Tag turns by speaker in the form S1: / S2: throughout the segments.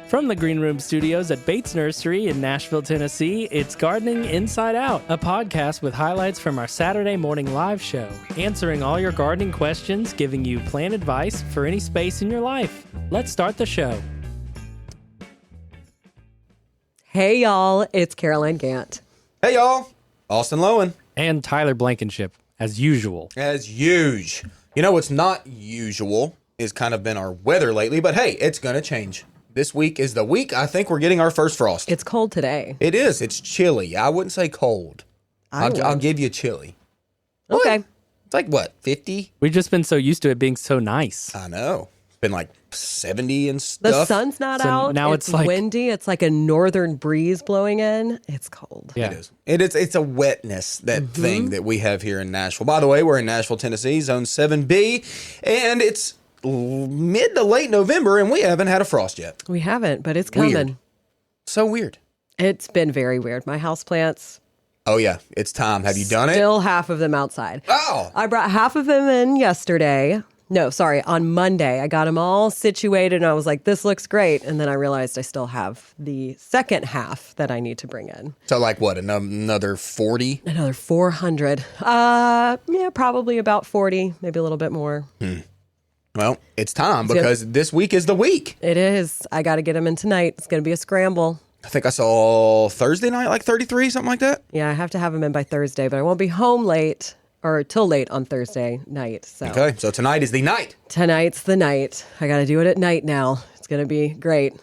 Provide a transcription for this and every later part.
S1: From the Green Room Studios at Bates Nursery in Nashville, Tennessee, it's Gardening Inside Out, a podcast with highlights from our Saturday morning live show, answering all your gardening questions, giving you plant advice for any space in your life. Let's start the show.
S2: Hey, y'all, it's Caroline Gant.
S3: Hey, y'all, Austin Lowen.
S1: And Tyler Blankenship, as usual.
S3: As usual. You know what's not usual is kind of been our weather lately, but hey, it's going to change. This week is the week I think we're getting our first frost.
S2: It's cold today.
S3: It is. It's chilly. I wouldn't say cold. I'll give you chilly.
S2: Okay.
S3: What? It's like, what, 50?
S1: We've just been so used to it being so nice.
S3: I know. It's been like 70 and stuff.
S2: The sun's not out.
S1: Now it's like
S2: windy. It's like a northern breeze blowing in. It's cold.
S1: Yeah.
S3: It is. It's a wetness, that thing that we have here in Nashville. By the way, we're in Nashville, Tennessee, Zone 7B, and it's mid to late November, and we haven't had a frost yet.
S2: We haven't, but it's coming.
S3: Weird. So weird.
S2: It's been very weird. My houseplants.
S3: Oh, yeah. It's time. Have you done it?
S2: Still half of them outside.
S3: Oh.
S2: I brought half of them in yesterday. No, sorry, on Monday. I got them all situated, and I was like, this looks great. And then I realized I still have the second half that I need to bring in.
S3: So, like, what, another 40?
S2: Another 400. Yeah, probably about 40, maybe a little bit more.
S3: Well, it's time because this week is the week.
S2: It is. I got to get them in tonight. It's going to be a scramble.
S3: I think I saw Thursday night, like 33, something like that.
S2: Yeah, I have to have them in by Thursday, but I won't be home late or till late on Thursday night. So
S3: Okay, so tonight is the night.
S2: Tonight's the night. I got to do it at night now. It's going to be great.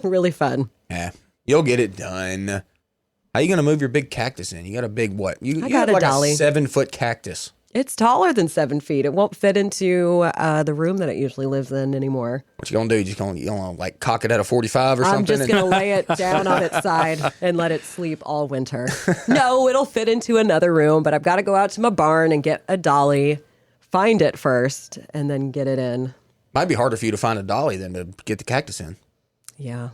S2: Really fun.
S3: Yeah, you'll get it done. How you going to move your big cactus in? You got a big what? You
S2: got
S3: have
S2: a
S3: like
S2: dolly.
S3: a 7-foot cactus.
S2: It's taller than 7 feet. It won't fit into the room that it usually lives in anymore.
S3: What you going to do? You gonna like cock it at a 45 or something?
S2: I'm just going to lay it down on its side and let it sleep all winter. No, it'll fit into another room, but I've got to go out to my barn and get a dolly, find it first, and then get it in.
S3: Might be harder for you to find a dolly than to get the cactus in.
S2: Yeah.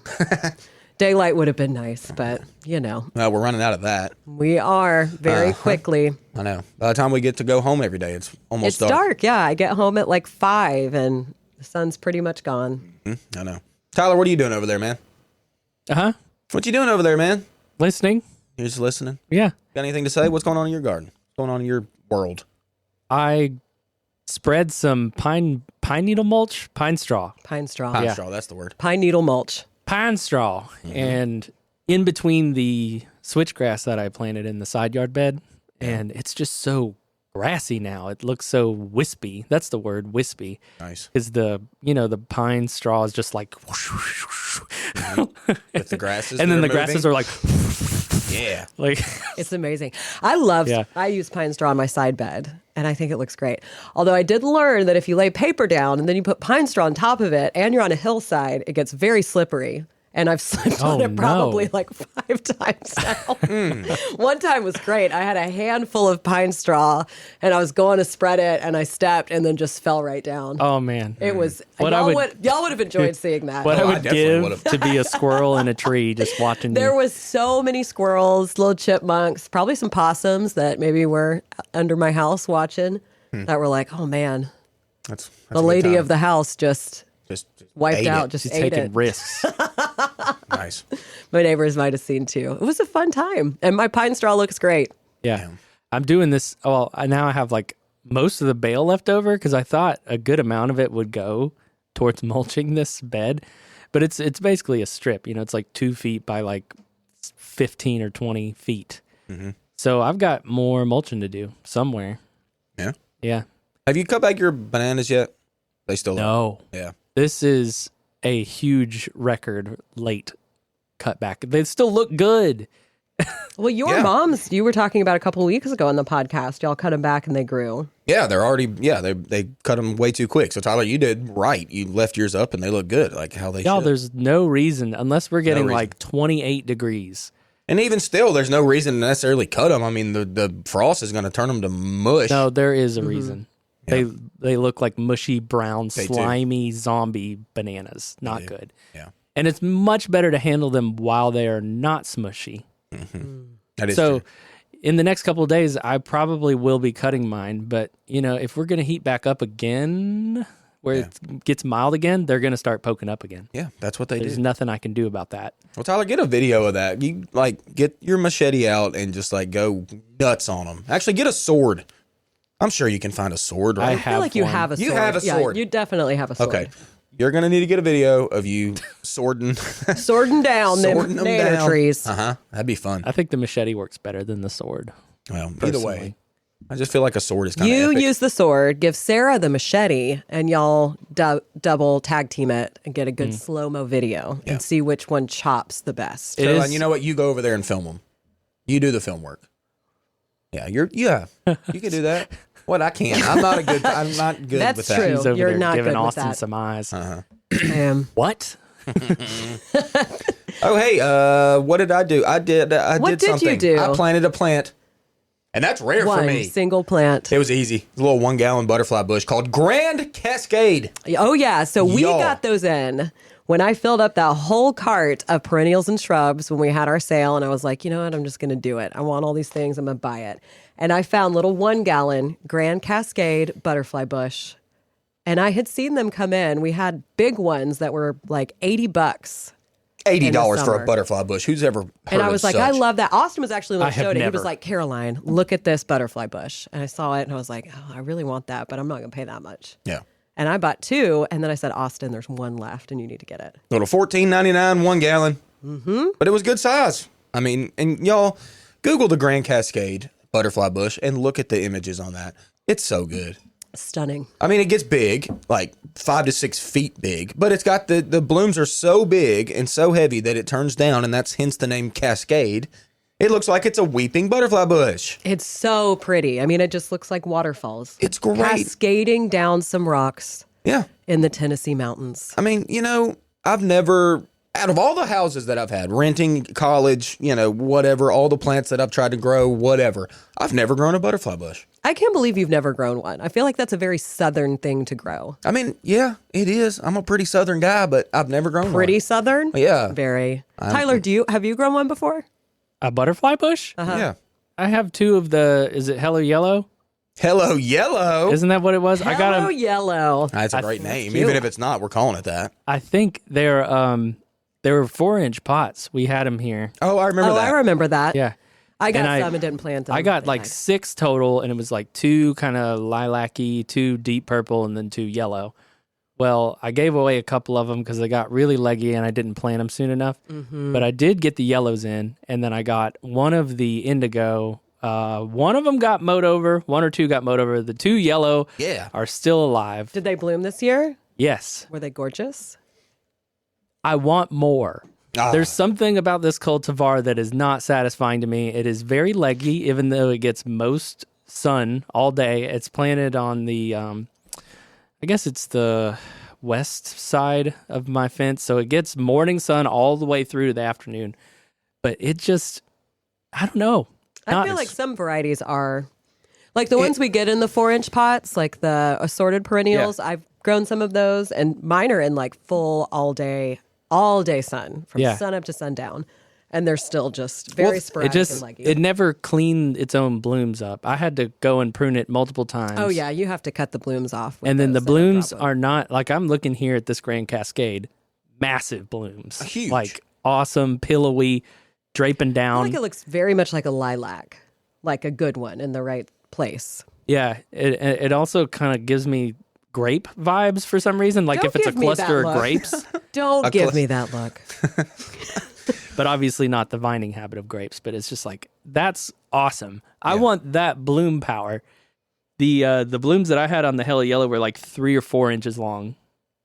S2: Daylight would have been nice, but, you know.
S3: Well, we're running out of that.
S2: We are very quickly.
S3: I know. By the time we get to go home every day, it's almost
S2: It's dark, yeah. I get home at like 5, and the sun's pretty much gone.
S3: I know. Tyler, what are you doing over there, man?
S1: Uh-huh.
S3: What you doing over there, man?
S1: Listening?
S3: You're just listening?
S1: Yeah.
S3: Got anything to say? What's going on in your garden? What's going on in your world?
S1: I spread some pine needle mulch, pine straw.
S2: Pine straw.
S3: Pine
S1: Yeah.
S3: straw, that's the word.
S2: Pine needle mulch.
S1: Pine straw. And in between the switchgrass that I planted in the side yard bed, and it's just so grassy now. It looks so wispy. That's the word, wispy.
S3: Nice.
S1: Is the pine straw is just like whoosh, whoosh, whoosh.
S3: With the grasses.
S1: And then the
S3: that
S1: grasses
S3: moving.
S1: are like
S3: Yeah.
S1: like
S2: It's amazing. I use pine straw on my side bed, and I think it looks great. Although I did learn that if you lay paper down and then you put pine straw on top of it and you're on a hillside, it gets very slippery. And I've slipped on it probably like 5 times now. One time was great. I had a handful of pine straw, and I was going to spread it, and I stepped and then just fell right down.
S1: oh man.
S2: It was,
S1: What
S2: y'all
S1: I
S2: would have enjoyed seeing that.
S1: What I
S3: I
S1: would
S3: definitely
S1: give
S3: would've.
S1: to be a squirrel in a tree just watching
S2: There
S1: you.
S2: was so many squirrels, little chipmunks, probably some possums that maybe were under my house watching that were like, oh man,
S3: That's
S2: the lady of the house just wiped
S3: ate
S2: out,
S3: it.
S2: just
S1: She's
S2: ate
S1: taking
S2: it.
S1: risks.
S3: Nice.
S2: My neighbors might have seen too. It was a fun time. And my pine straw looks great.
S1: Yeah. I'm doing this. Well, now I have like most of the bale left over because I thought a good amount of it would go towards mulching this bed. But it's basically a strip. It's like 2 feet by like 15 or 20 feet. So I've got more mulching to do somewhere.
S3: Yeah.
S1: Yeah.
S3: Have you cut back your bananas yet? They still
S1: No.
S3: Yeah.
S1: This is a huge record late cutback. They still look good.
S2: Well, your moms, you were talking about a couple of weeks ago on the podcast, y'all cut them back and they grew.
S3: Yeah, they're already, they cut them way too quick. So, Tyler, you did right. You left yours up and they look good, like how they
S1: Y'all,
S3: should.
S1: there's no reason, unless we're getting
S3: reason.
S1: like 28 degrees.
S3: And even still, there's no reason to necessarily cut them. I mean, the frost is going to turn them to mush.
S1: No, there is a reason. They look like mushy, brown, slimy zombie bananas. Not good.
S3: Yeah.
S1: And it's much better to handle them while they are not smushy.
S3: That is
S1: So
S3: true.
S1: in the next couple of days, I probably will be cutting mine. But, if we're going to heat back up again, where it gets mild again, they're going to start poking up again.
S3: Yeah, that's what they do.
S1: There's nothing I can do about that.
S3: Well, Tyler, get a video of that. You get your machete out and just go nuts on them. Actually, get a sword. I'm sure you can find a sword, right?
S2: I feel like you have a sword.
S3: You have a sword.
S2: Yeah, you definitely have a sword.
S3: Okay. You're going to need to get a video of you swording
S2: down them nanner trees.
S3: That'd be fun.
S1: I think the machete works better than the sword.
S3: Well,
S1: personally.
S3: Either way, I just feel like a sword is kind of
S2: You
S3: epic.
S2: use the sword, give Sarah the machete, and y'all double tag team it and get a good slow-mo video and see which one chops the best.
S3: Caroline, you know what? You go over there and film them. You do the film work. Yeah, you can do that. What? I can't. I'm not good
S2: That's
S3: with that.
S2: true.
S1: He's over
S2: You're
S1: there
S2: not
S1: giving
S2: good with
S1: Austin
S2: that.
S1: some eyes.
S2: I am.
S1: What?
S3: Oh, hey, what did I do? I did
S2: What did
S3: something.
S2: you do?
S3: I planted a plant. And that's rare for
S2: One
S3: me.
S2: single plant.
S3: It was easy. A little 1 gallon butterfly bush called Grand Cascade.
S2: Oh, yeah. So we
S3: Y'all.
S2: got those in when I filled up that whole cart of perennials and shrubs when we had our sale. And I was like, you know what? I'm just going to do it. I want all these things. I'm going to buy it. And I found little 1 gallon Grand Cascade butterfly bush. And I had seen them come in. We had big ones that were like $80.
S3: $80 for
S2: summer.
S3: a butterfly bush. Who's ever heard
S2: And I was
S3: of
S2: like,
S3: such?
S2: I love that. Austin was actually the one
S1: I
S2: who
S1: have
S2: showed it. He
S1: never.
S2: was like, Caroline, look at this butterfly bush. And I saw it and I was like, oh, I really want that, but I'm not going to pay that much.
S3: Yeah.
S2: And I bought 2. And then I said, Austin, there's 1 left and you need to get it.
S3: Little $14.99, 1 gallon. Mm-hmm. But it was good size. I mean, and y'all, Google the Grand Cascade butterfly bush and look at the images on that. It's so good.
S2: Stunning.
S3: I mean, it gets big, like 5 to 6 feet big, but it's got the blooms are so big and so heavy that it turns down, and that's hence the name Cascade. It looks like it's a weeping butterfly bush.
S2: It's so pretty. I mean, it just looks like waterfalls.
S3: It's great.
S2: Cascading down some rocks
S3: Yeah.
S2: in the Tennessee mountains.
S3: I mean, I've never, out of all the houses that I've had, renting, college, whatever, all the plants that I've tried to grow, whatever, I've never grown a butterfly bush.
S2: I can't believe you've never grown one. I feel like that's a very southern thing to grow.
S3: I mean, yeah, it is. I'm a pretty southern guy, but I've never grown one.
S2: Pretty southern?
S3: Yeah.
S2: Very. Tyler, have you grown one before?
S1: A butterfly bush?
S3: Yeah.
S1: I have 2 of is it Hello Yellow?
S3: Hello, Yellow.
S1: Isn't that what it was? I got
S2: Hello,
S1: them.
S2: yellow.
S3: That's a great name.
S2: cute.
S3: Even if it's not, we're calling it that.
S1: I think they were 4-inch pots. We had them here.
S3: Oh, I remember
S2: Oh,
S3: that.
S2: I remember that.
S1: Yeah.
S2: I got
S1: And
S2: some and didn't plant them.
S1: I got
S2: They
S1: like
S2: died.
S1: 6 total, and it was like 2 kind of lilac-y, 2 deep purple, and then 2 yellow. Well, I gave away a couple of them because they got really leggy and I didn't plant them soon enough.
S2: Mm-hmm.
S1: But I did get the yellows in, and then I got one of the indigo. One of them got mowed over. 1 or 2 got mowed over. The 2 yellow are still alive.
S2: Did they bloom this year?
S1: Yes.
S2: Were they gorgeous?
S1: I want more.
S3: Ah.
S1: There's something about this cultivar that is not satisfying to me. It is very leggy, even though it gets most sun all day. It's planted on the, I guess it's the west side of my fence, so it gets morning sun all the way through to the afternoon. But it just, I don't know.
S2: I feel like some varieties are, like the ones we get in the 4-inch pots, like the assorted perennials.
S1: Yeah.
S2: I've grown some of those, and mine are in like full all day sun from sun up to sundown, and they're still just very sporadic and leggy.
S1: It never cleaned its own blooms up. I had to go and prune it multiple times.
S2: Oh yeah, you have to cut the blooms off. with
S1: And then the
S2: those, no
S1: blooms
S2: problem.
S1: are not, like I'm looking here at this Grand Cascade, massive blooms.
S3: Huge.
S1: Like awesome, pillowy, draping
S2: I
S1: down.
S2: feel like it looks very much like a lilac, like a good one in the right place.
S1: Yeah, it also kind of gives me grape vibes for some reason. Like
S2: Don't
S1: if it's a
S2: give me that
S1: cluster of
S2: look.
S1: grapes,
S2: Don't give me that look.
S1: but obviously not the vining habit of grapes. But it's just like, that's awesome. I want that bloom power. The blooms that I had on the Hello Yellow were like 3 or 4 inches long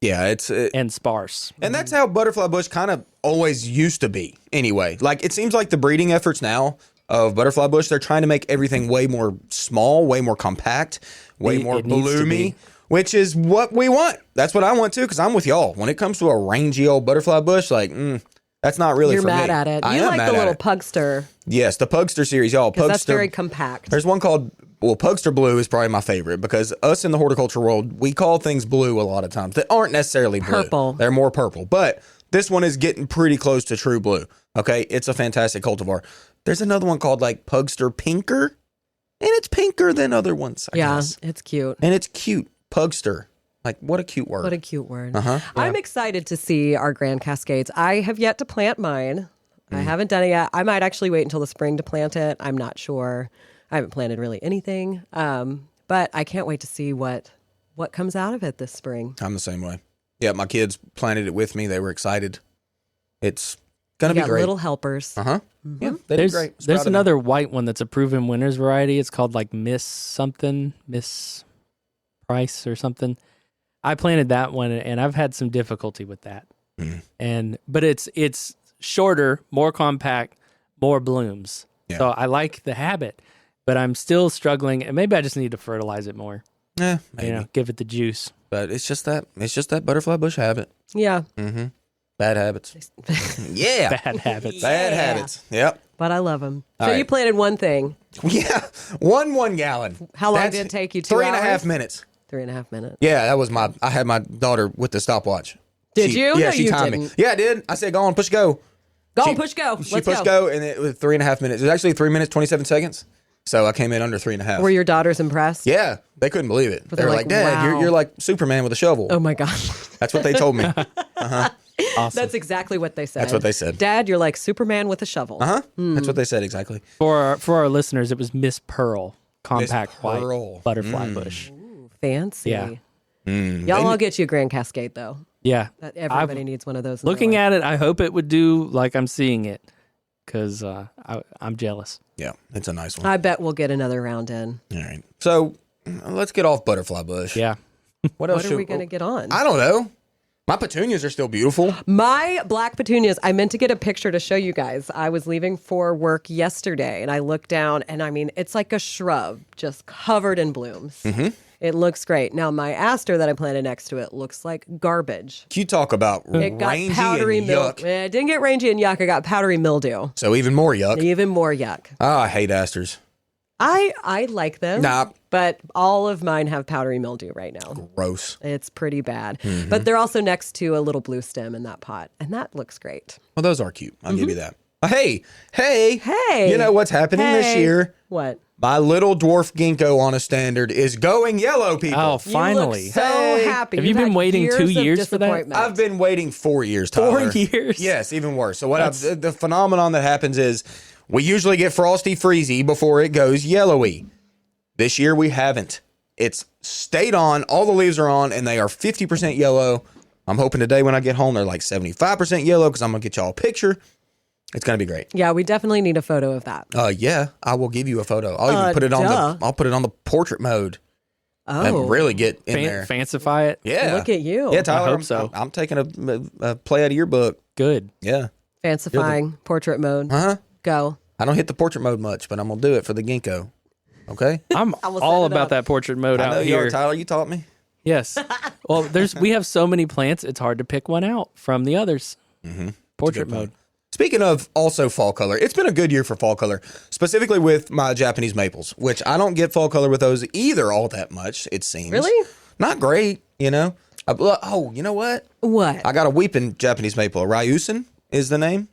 S3: Yeah,
S1: and sparse.
S3: and that's how butterfly bush kind of always used to be anyway. Like it seems like the breeding efforts now of butterfly bush, they're trying to make everything way more small, way more compact, way more
S1: It needs to
S3: bloomy,
S1: be.
S3: which is what we want. That's what I want too, because I'm with y'all. When it comes to a rangy old butterfly bush, like, that's not really
S2: You're
S3: for
S2: mad
S3: me.
S2: at it.
S3: I
S2: You
S3: am
S2: like
S3: mad
S2: the
S3: at
S2: little
S3: it.
S2: pugster
S3: Yes, the Pugster series, y'all.
S2: because that's
S3: Pugster.
S2: very compact.
S3: There's one called, Pugster Blue is probably my favorite because us in the horticulture world, we call things blue a lot of times that aren't necessarily blue.
S2: Purple.
S3: They're more purple. But this one is getting pretty close to true blue. Okay, it's a fantastic cultivar. There's another one called like Pugster Pinker, and it's pinker than other ones, I
S2: Yeah,
S3: guess.
S2: it's cute.
S3: And it's cute. Pugster. Like, what a cute word.
S2: What a cute word.
S3: Yeah.
S2: I'm excited to see our Grand Cascades. I have yet to plant mine. I haven't done it yet. I might actually wait until the spring to plant it. I'm not sure. I haven't planted really anything. But I can't wait to see what comes out of it this spring.
S3: I'm the same way. Yeah, my kids planted it with me. They were excited. It's going to be great.
S2: Little helpers.
S3: Yeah, they did great.
S1: There's another white one that's a proven winners variety. It's called like Miss Price or something. I planted that one, and I've had some difficulty with that. But it's shorter, more compact, more blooms.
S3: Yeah.
S1: So I like the habit, but I'm still struggling, and maybe I just need to fertilize it more.
S3: Yeah, maybe.
S1: Give it the juice.
S3: But it's just that butterfly bush habit.
S2: Yeah.
S3: Bad habits. Yeah.
S1: Bad habits.
S3: Bad habits. Yep.
S2: But I love them.
S3: All
S2: So
S3: right.
S2: you planted one thing.
S3: Yeah. 1 gallon.
S2: How long did it take you? 2
S3: 3.5
S2: hours?
S3: minutes.
S2: 3.5 minutes.
S3: Yeah, that was I had my daughter with the stopwatch.
S2: Did you?
S3: Yeah,
S2: No,
S3: she
S2: you
S3: timed me.
S2: didn't.
S3: Yeah, I did. I said, go on, push go.
S2: Push go.
S3: She
S2: Let's
S3: pushed go, and it was 3.5 minutes. It was actually 3 minutes, 27 seconds. So I came in under 3.5.
S2: Were your daughters impressed?
S3: Yeah, they couldn't believe it. They
S2: they're
S3: were
S2: like,
S3: like, Dad,
S2: wow.
S3: you're like Superman with a shovel.
S2: Oh my gosh.
S3: That's what they told me.
S1: Awesome.
S2: That's exactly what they said.
S3: That's what they said.
S2: Dad, you're like Superman with a shovel.
S3: That's what they said exactly.
S1: For our listeners, it was Miss Pearl, compact
S3: Pearl.
S1: white butterfly bush.
S2: Fancy.
S1: Yeah.
S2: Y'all all get you a Grand Cascade, though.
S1: Yeah.
S2: Everybody needs one of those. in their
S1: Looking
S2: life.
S1: at it, I hope it would do like I'm seeing it, because I'm jealous.
S3: Yeah, it's a nice one.
S2: I bet we'll get another round in.
S3: All right. So let's get off butterfly bush.
S1: Yeah.
S3: What else
S2: What are we going to get on?
S3: I don't know. My petunias are still beautiful.
S2: My black petunias, I meant to get a picture to show you guys. I was leaving for work yesterday and I looked down and I mean, it's like a shrub just covered in blooms. It looks great. Now, my aster that I planted next to it looks like garbage.
S3: You talk about
S2: It got
S3: rangy
S2: powdery
S3: and
S2: milk.
S3: yuck.
S2: It didn't get rangy and yuck. I got powdery mildew.
S3: So even more yuck.
S2: Even more yuck.
S3: Oh, I hate asters.
S2: I like them.
S3: Nah.
S2: But all of mine have powdery mildew right now.
S3: Gross.
S2: It's pretty bad. But they're also next to a little blue stem in that pot. And that looks great.
S3: Well, those are cute. I'll give you that. Hey.
S2: Hey.
S3: You know what's happening this year?
S2: What?
S3: My little dwarf ginkgo on a standard is going yellow, people.
S1: Oh,
S2: You
S1: finally.
S2: look so
S3: Hey.
S2: happy.
S1: Have you been
S2: had
S1: waiting 2
S2: of
S1: years for that?
S2: disappointment.
S3: I've been waiting 4 years, Tyler.
S1: 4 years?
S3: Yes, even worse. So the phenomenon that happens is we usually get frosty freezy before it goes yellowy. This year we haven't. It's stayed on. All the leaves are on, and they are 50% yellow. I'm hoping today when I get home they're like 75% yellow because I'm going to get y'all a picture. It's going to be great.
S2: Yeah, we definitely need a photo of that.
S3: Yeah, I will give you a photo. I'll even put it on I'll put it on the portrait mode.
S2: Oh.
S3: And really get in there.
S1: Fancify it.
S3: Yeah.
S2: Look at you.
S3: Yeah, Tyler.
S1: I hope so.
S3: I'm taking a play out of your book.
S1: Good.
S3: Yeah.
S2: Fancifying portrait mode. Go.
S3: I don't hit the portrait mode much, but I'm going to do it for the ginkgo. Okay?
S1: I'm
S2: will
S1: all
S2: set it
S1: about
S2: up.
S1: that portrait mode
S3: I know
S1: out
S3: you are,
S1: here.
S3: Tyler. You taught me.
S1: Yes. Well, we have so many plants, it's hard to pick one out from the others. Portrait mode.
S3: Speaking of also fall color, it's been a good year for fall color, specifically with my Japanese maples, which I don't get fall color with those either all that much, it seems.
S2: Really?
S3: Not great, you know? Oh, you know what?
S2: What?
S3: I got a weeping Japanese maple. Ryusen is the name.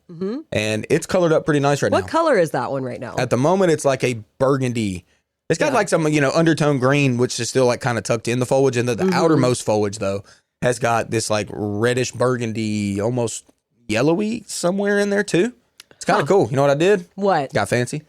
S3: And it's colored up pretty nice right now.
S2: What color is that one right now?
S3: At the moment, it's like a burgundy. It's got like some, undertone green, which is still like kind of tucked in the foliage. And the outermost foliage, though, has got this like reddish burgundy, almost yellowy somewhere in there, too. It's kind of cool. You know what I did?
S2: What?
S3: Got fancy.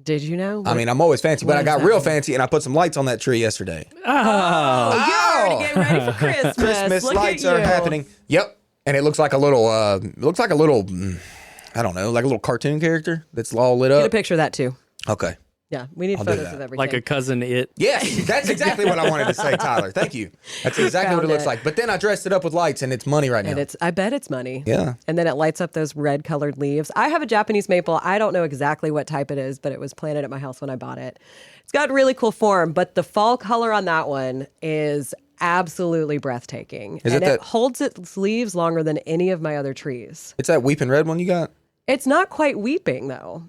S2: Did you know?
S3: I mean, I'm always fancy, but I
S2: is
S3: got
S2: that?
S3: real fancy and I put some lights on that tree yesterday.
S2: Oh, you're already getting ready for Christmas.
S3: Christmas
S2: Look
S3: lights
S2: at
S3: are
S2: you.
S3: happening. Yep. And it looks like a little, I don't know, like a little cartoon character that's all lit
S2: Get a
S3: up.
S2: picture of that too.
S3: Okay.
S2: Yeah, we need
S3: I'll do
S2: photos
S3: that.
S2: of everything.
S1: Like a cousin it.
S3: Yes, that's exactly what I wanted to say, Tyler. Thank you. That's exactly what it
S2: Found
S3: looks
S2: it.
S3: like. But then I dressed it up with lights, and it's money right now.
S2: And I bet it's money.
S3: Yeah.
S2: And then it lights up those red colored leaves. I have a Japanese maple. I don't know exactly what type it is, but it was planted at my house when I bought it. It's got really cool form, but the fall color on that one is absolutely breathtaking.
S3: Is
S2: and
S3: it
S2: it
S3: that-
S2: holds its leaves longer than any of my other trees.
S3: It's that weeping red one you got?
S2: It's not quite weeping though.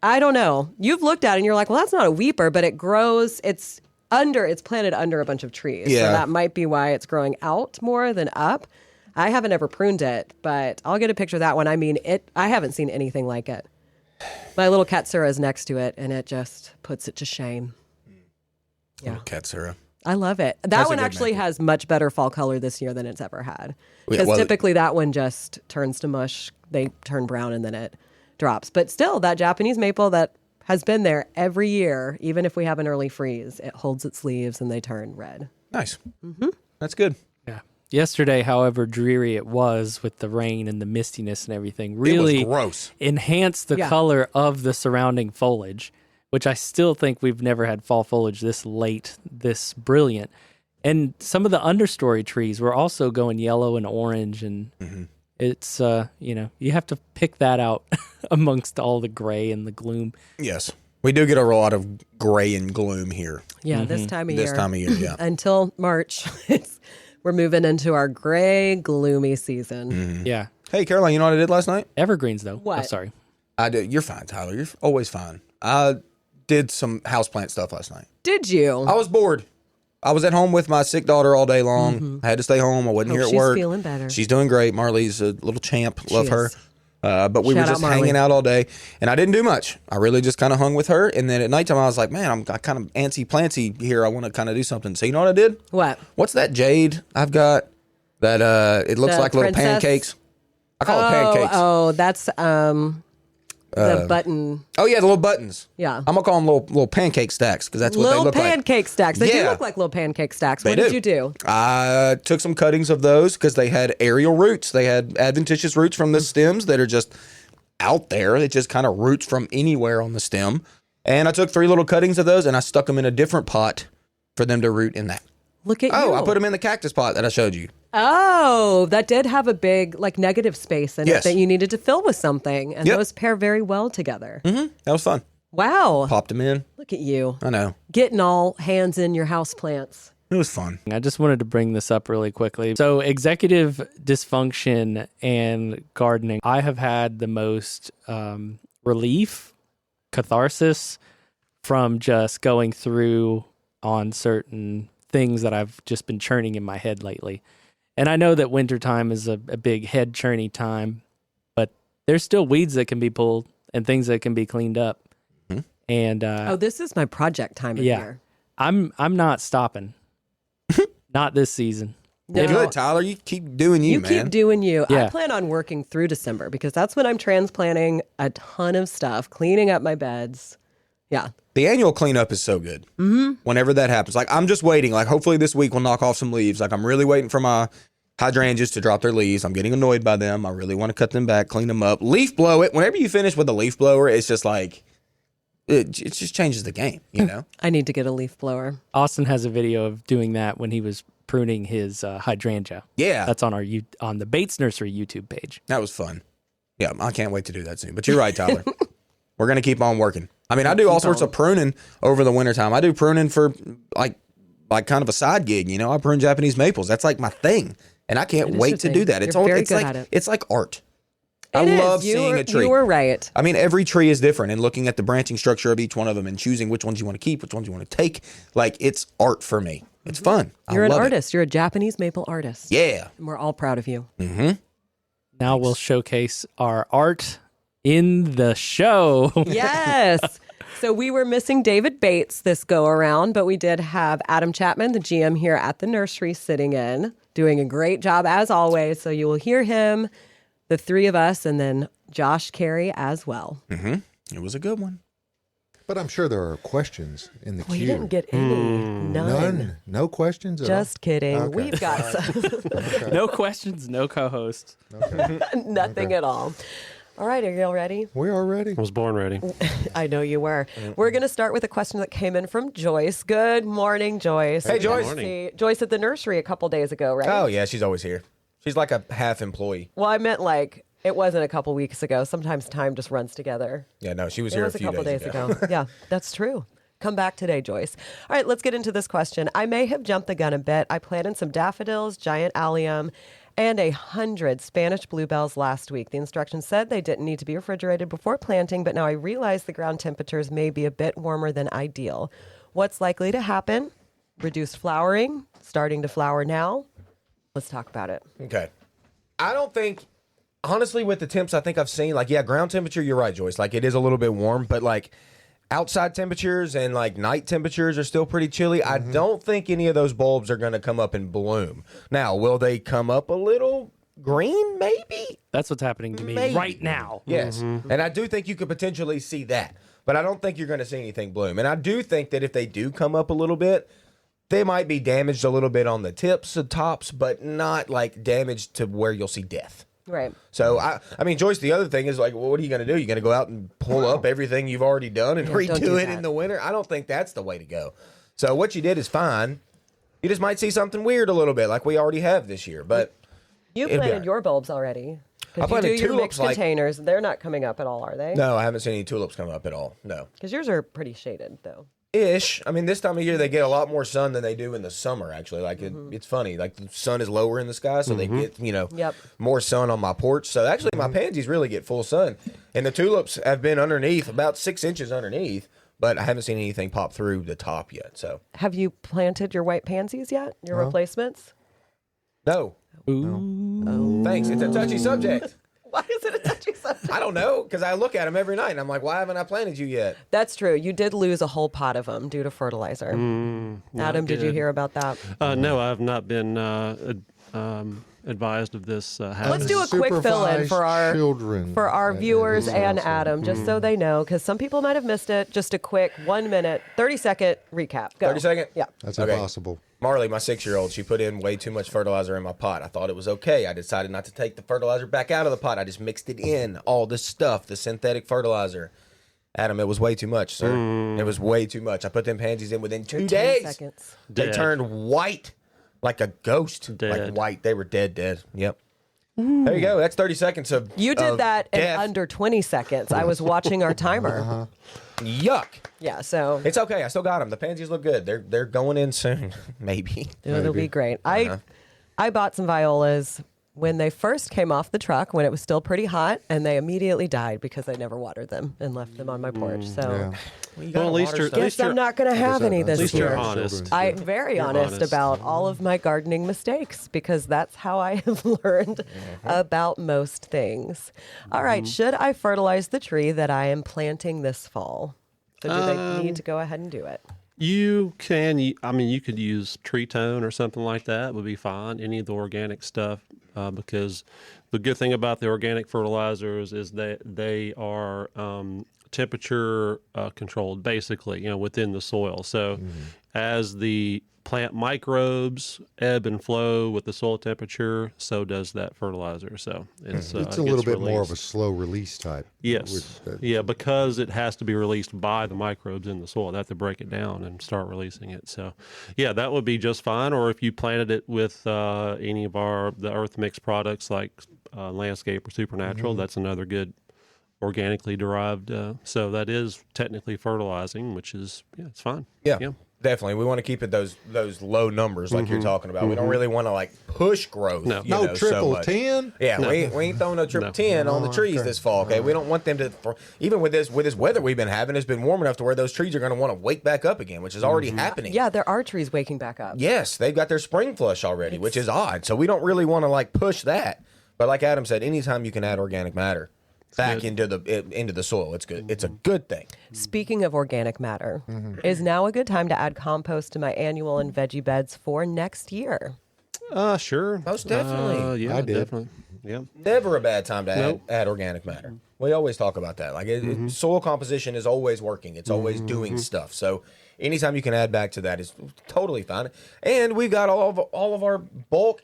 S2: I don't know. You've looked at it and you're like, well, that's not a weeper, but it grows. It's planted under a bunch of trees.
S3: Yeah.
S2: So that might be why it's growing out more than up. I haven't ever pruned it, but I'll get a picture of that one. I mean, I haven't seen anything like it. My little Katsura is next to it, and it just puts it to shame. Yeah.
S3: Katsura.
S2: I love it. That
S3: That's a
S2: one
S3: good
S2: actually
S3: maple.
S2: has much better fall color this year than it's ever had.
S3: Yeah,
S2: Because
S3: well,
S2: typically that one just turns to mush. They turn brown and then it drops. But still, that Japanese maple that has been there every year, even if we have an early freeze, it holds its leaves and they turn red.
S3: Nice. That's good.
S1: Yeah. Yesterday, however dreary it was with the rain and the mistiness and everything,
S3: It
S1: really
S3: was gross.
S1: enhanced the color of the surrounding foliage, which I still think we've never had fall foliage this late, this brilliant. And some of the understory trees were also going yellow and orange, and it's, you have to pick that out amongst all the gray and the gloom.
S3: Yes. We do get a lot of gray and gloom here.
S2: Yeah, this time of year.
S3: This time of year, yeah.
S2: Until March, we're moving into our gray, gloomy season.
S1: Yeah.
S3: Hey, Caroline, you know what I did last night?
S1: Evergreens, though.
S2: What?
S1: Oh, sorry.
S3: I did. You're fine, Tyler. You're always fine. I did some houseplant stuff last night.
S2: Did you?
S3: I was bored. I was at home with my sick daughter all day long. I had to stay home. I wasn't
S2: Hope
S3: here at
S2: she's
S3: work.
S2: feeling better.
S3: She's doing great. Marley's a little champ. Love
S2: She
S3: her.
S2: is.
S3: But we
S2: Shout
S3: were
S2: out
S3: just
S2: Marley.
S3: hanging out all day, and I didn't do much. I really just kind of hung with her. And then at nighttime, I was like, man, I kind of antsy-plantsy here. I want to kind of do something. So you know what I did?
S2: What?
S3: What's that jade I've got that it looks
S2: The
S3: like little
S2: princess?
S3: pancakes? I call it pancakes.
S2: Oh, that's the button.
S3: Oh, yeah, the little buttons.
S2: Yeah.
S3: I'm going to call them little pancake stacks because that's what they
S2: Little
S3: look like.
S2: pancake stacks. They do
S3: Yeah.
S2: look like little pancake stacks.
S3: They
S2: What did you do?
S3: I took some cuttings of those because they had aerial roots. They had adventitious roots from the stems that are just out there. It just kind of roots from anywhere on the stem. And I took 3 little cuttings of those and I stuck them in a different pot for them to root in that.
S2: Look at you.
S3: Oh, I put them in the cactus pot that I showed you.
S2: Oh, that did have a big negative space in
S3: Yes.
S2: it that you needed to fill with something. And
S3: Yep.
S2: those pair very well together.
S3: That was fun.
S2: Wow.
S3: Popped them in.
S2: Look at you.
S3: I know.
S2: Getting all hands in your house plants.
S3: It was fun.
S1: I just wanted to bring this up really quickly. So, executive dysfunction and gardening, I have had the most relief, catharsis from just going through on certain things that I've just been churning in my head lately. And I know that wintertime is a big head churny time, but there's still weeds that can be pulled and things that can be cleaned up. And
S2: This is my project time of
S1: yeah,
S2: year.
S1: I'm not stopping. Not this season.
S2: No.
S3: Good, Tyler. You keep doing you,
S2: You
S3: man.
S2: keep doing you. I
S1: Yeah.
S2: plan on working through December because that's when I'm transplanting a ton of stuff, cleaning up my beds. Yeah.
S3: The annual cleanup is so good. Whenever that happens. Like, I'm just waiting. Like, hopefully this week we'll knock off some leaves. Like, I'm really waiting for my hydrangeas to drop their leaves. I'm getting annoyed by them. I really want to cut them back, clean them up. Leaf blow it. Whenever you finish with a leaf blower, it's just like, it just changes the game, you know?
S2: I need to get a leaf blower.
S1: Austin has a video of doing that when he was pruning his hydrangea.
S3: Yeah.
S1: That's on on the Bates Nursery YouTube page.
S3: That was fun. Yeah, I can't wait to do that soon. But you're right, Tyler. We're going to keep on working. I mean, I do all sorts of pruning over the wintertime. I do pruning for like kind of a side gig, you know? I prune Japanese maples. That's like my thing. And I can't
S2: It is
S3: wait
S2: your
S3: to
S2: thing.
S3: do that.
S2: You're very
S3: it's
S2: good
S3: like
S2: at it.
S3: it's like art. I
S2: It is.
S3: love
S2: You
S3: seeing
S2: were-
S3: a tree.
S2: You were right.
S3: I mean, every tree is different, and looking at the branching structure of each one of them and choosing which ones you want to keep, which ones you want to take, like, it's art for me. It's fun.
S2: You're
S3: I
S2: an
S3: love it.
S2: artist. You're a Japanese maple artist.
S3: Yeah.
S2: And we're all proud of you.
S1: Now we'll showcase our art in the show.
S2: Yes. So we were missing David Bates this go around, but we did have Adam Chapman, the GM here at the nursery, sitting in, doing a great job as always. So you will hear him, the 3 of us, and then Josh Carey as well.
S3: It was a good one.
S4: But I'm sure there are questions in the
S2: We
S4: queue.
S2: didn't get any. None.
S4: None. No questions at
S2: Just kidding.
S4: Okay.
S2: We've got some,
S1: No questions, no co-host.
S2: nothing at all. All right, are you all ready?
S4: all. We are ready.
S5: I was born ready.
S2: I know you were. We're going to start with a question that came in from Joyce. Good morning, Joyce.
S3: Hey, Joyce.
S2: Good to see Joyce at the nursery a couple days ago, right?
S3: Oh, yeah, she's always here. She's like a half employee.
S2: Well, I meant like it wasn't a couple weeks ago. Sometimes time just runs together.
S3: Yeah, no, she was
S2: It
S3: here
S2: was
S3: a few
S2: couple
S3: days ago.
S2: Yeah, that's true. Come back today, Joyce. All right, let's get into this question. I may have jumped the gun a bit. I planted some daffodils, giant allium, and 100 Spanish bluebells last week. The instructions said they didn't need to be refrigerated before planting, but now I realize the ground temperatures may be a bit warmer than ideal. What's likely to happen? Reduced flowering, starting to flower now. Let's talk about it.
S3: Okay. I don't think, honestly, with the temps I think I've seen, like, yeah, ground temperature, you're right, Joyce. Like, it is a little bit warm, but, like, outside temperatures and like night temperatures are still pretty chilly, I don't think any of those bulbs are going to come up and bloom. Now, will they come up a little green? Maybe.
S1: That's what's happening to me
S3: Maybe.
S1: right now.
S3: Yes. And I do think you could potentially see that. But I don't think you're going to see anything bloom. And I do think that if they do come up a little bit, they might be damaged a little bit on the tips and tops, but not like damaged to where you'll see death.
S2: Right.
S3: So, I mean, Joyce, the other thing is like, well, what are you going to do? You're going to go out and pull up everything you've already done and
S2: don't do
S3: redo it
S2: that.
S3: in the winter? I don't think that's the way to go. So what you did is fine. You just might see something weird a little bit like we already have this year. But
S2: You
S3: it'll be
S2: planted
S3: all right.
S2: your bulbs already.
S3: I
S2: Because you do
S3: planted
S2: your
S3: tulips,
S2: mixed
S3: like-
S2: containers. They're not coming up at all, are they?
S3: No, I haven't seen any tulips come up at all. No.
S2: Because yours are pretty shaded, though.
S3: Ish. I mean, this time of year they get a lot more sun than they do in the summer. Actually, like it's funny. Like the sun is lower in the sky, so they get
S2: Yep.
S3: more sun on my porch. So actually, my pansies really get full sun, and the tulips have been underneath about 6 inches underneath, but I haven't seen anything pop through the top yet. So
S2: Have you planted your white pansies yet? Your replacements?
S3: no.
S1: Ooh.
S3: Thanks. It's a touchy subject.
S2: Why is it a touchy subject?
S3: I don't know because I look at them every night and I'm like, why haven't I planted you yet?
S2: That's true. You did lose a whole pot of them due to fertilizer. Adam, did you
S5: good.
S2: hear about that?
S5: No, I have not been advised of this happening.
S2: Let's do a quick fill-in for our
S4: children
S2: viewers and
S4: also.
S2: Adam, just so they know, because some people might have missed it. Just a quick 1 minute, 30-second recap. Go.
S3: 30-second?
S2: Yeah.
S4: That's
S3: Okay.
S4: impossible.
S3: Marley, my 6-year-old, she put in way too much fertilizer in my pot. I thought it was okay. I decided not to take the fertilizer back out of the pot. I just mixed it in, all this stuff, the synthetic fertilizer. Adam, it was way too much, sir. It was way too much. I put them pansies in within 2
S2: 10
S3: days.
S2: seconds.
S3: They
S5: Dead.
S3: turned white, like a ghost.
S5: Dead.
S3: Like white. They were dead. Yep. There you go. That's 30 seconds of
S2: You did
S3: of
S2: that in
S3: death.
S2: under 20 seconds. I was watching our timer.
S3: Yuck.
S2: Yeah, so
S3: It's okay. I still got them. The pansies look good. They're going in soon. Maybe.
S2: it'll be great. I bought some violas when they first came off the truck when it was still pretty hot, and they immediately died because I never watered them and left them on my porch. So
S4: Yeah.
S5: Well, at least you're-
S2: guess I'm not going to have any
S4: At
S2: this
S5: least
S2: year.
S5: you're honest.
S2: I'm very honest
S5: honest.
S2: about all of my gardening mistakes because that's how I have learned about most things. All right, should I fertilize the tree that I am planting this fall? So do they need to go ahead and do it?
S5: You can, I mean, you could use tree tone or something like that would be fine. Any of the organic stuff, because the good thing about the organic fertilizers is that they are temperature controlled, basically, within the soil. So as the plant microbes ebb and flow with the soil temperature, so does that fertilizer. So it's
S4: It's a little
S5: gets
S4: bit more of a
S5: released.
S4: slow release type.
S5: Yes. Yeah, because it has to be released by the microbes in the soil. They have to break it down and start releasing it. So, yeah, that would be just fine. Or if you planted it with any of the earth mix products like Landscape or Supernatural, that's another good organically derived. So that is technically fertilizing, which is, it's fine.
S3: Yeah. Definitely. We want to keep it those low numbers like you're talking about. We don't really want to like push growth.
S5: No.
S3: you
S4: No
S3: know, so
S4: triple
S3: much.
S4: 10.
S3: Yeah, we ain't throwing no triple 10 on the trees this fall. Okay, we don't want them to. Even with this weather we've been having, it's been warm enough to where those trees are going to want to wake back up again, which is already happening.
S2: Yeah, there are trees waking back up.
S3: Yes, they've got their spring flush already, which is odd. So we don't really want to like push that. But like Adam said, anytime you can add organic matter back into the soil, it's good. It's a good thing.
S2: Speaking of organic matter, is now a good time to add compost to my annual and veggie beds for next year?
S5: Sure.
S3: Most definitely.
S5: Yeah,
S4: I did.
S5: definitely. Yeah.
S3: Never a bad time to
S5: Nope.
S3: add organic matter. We always talk about that. Like soil composition is always working. It's always doing stuff. So anytime you can add back to that is totally fine. And we've got all of our bulk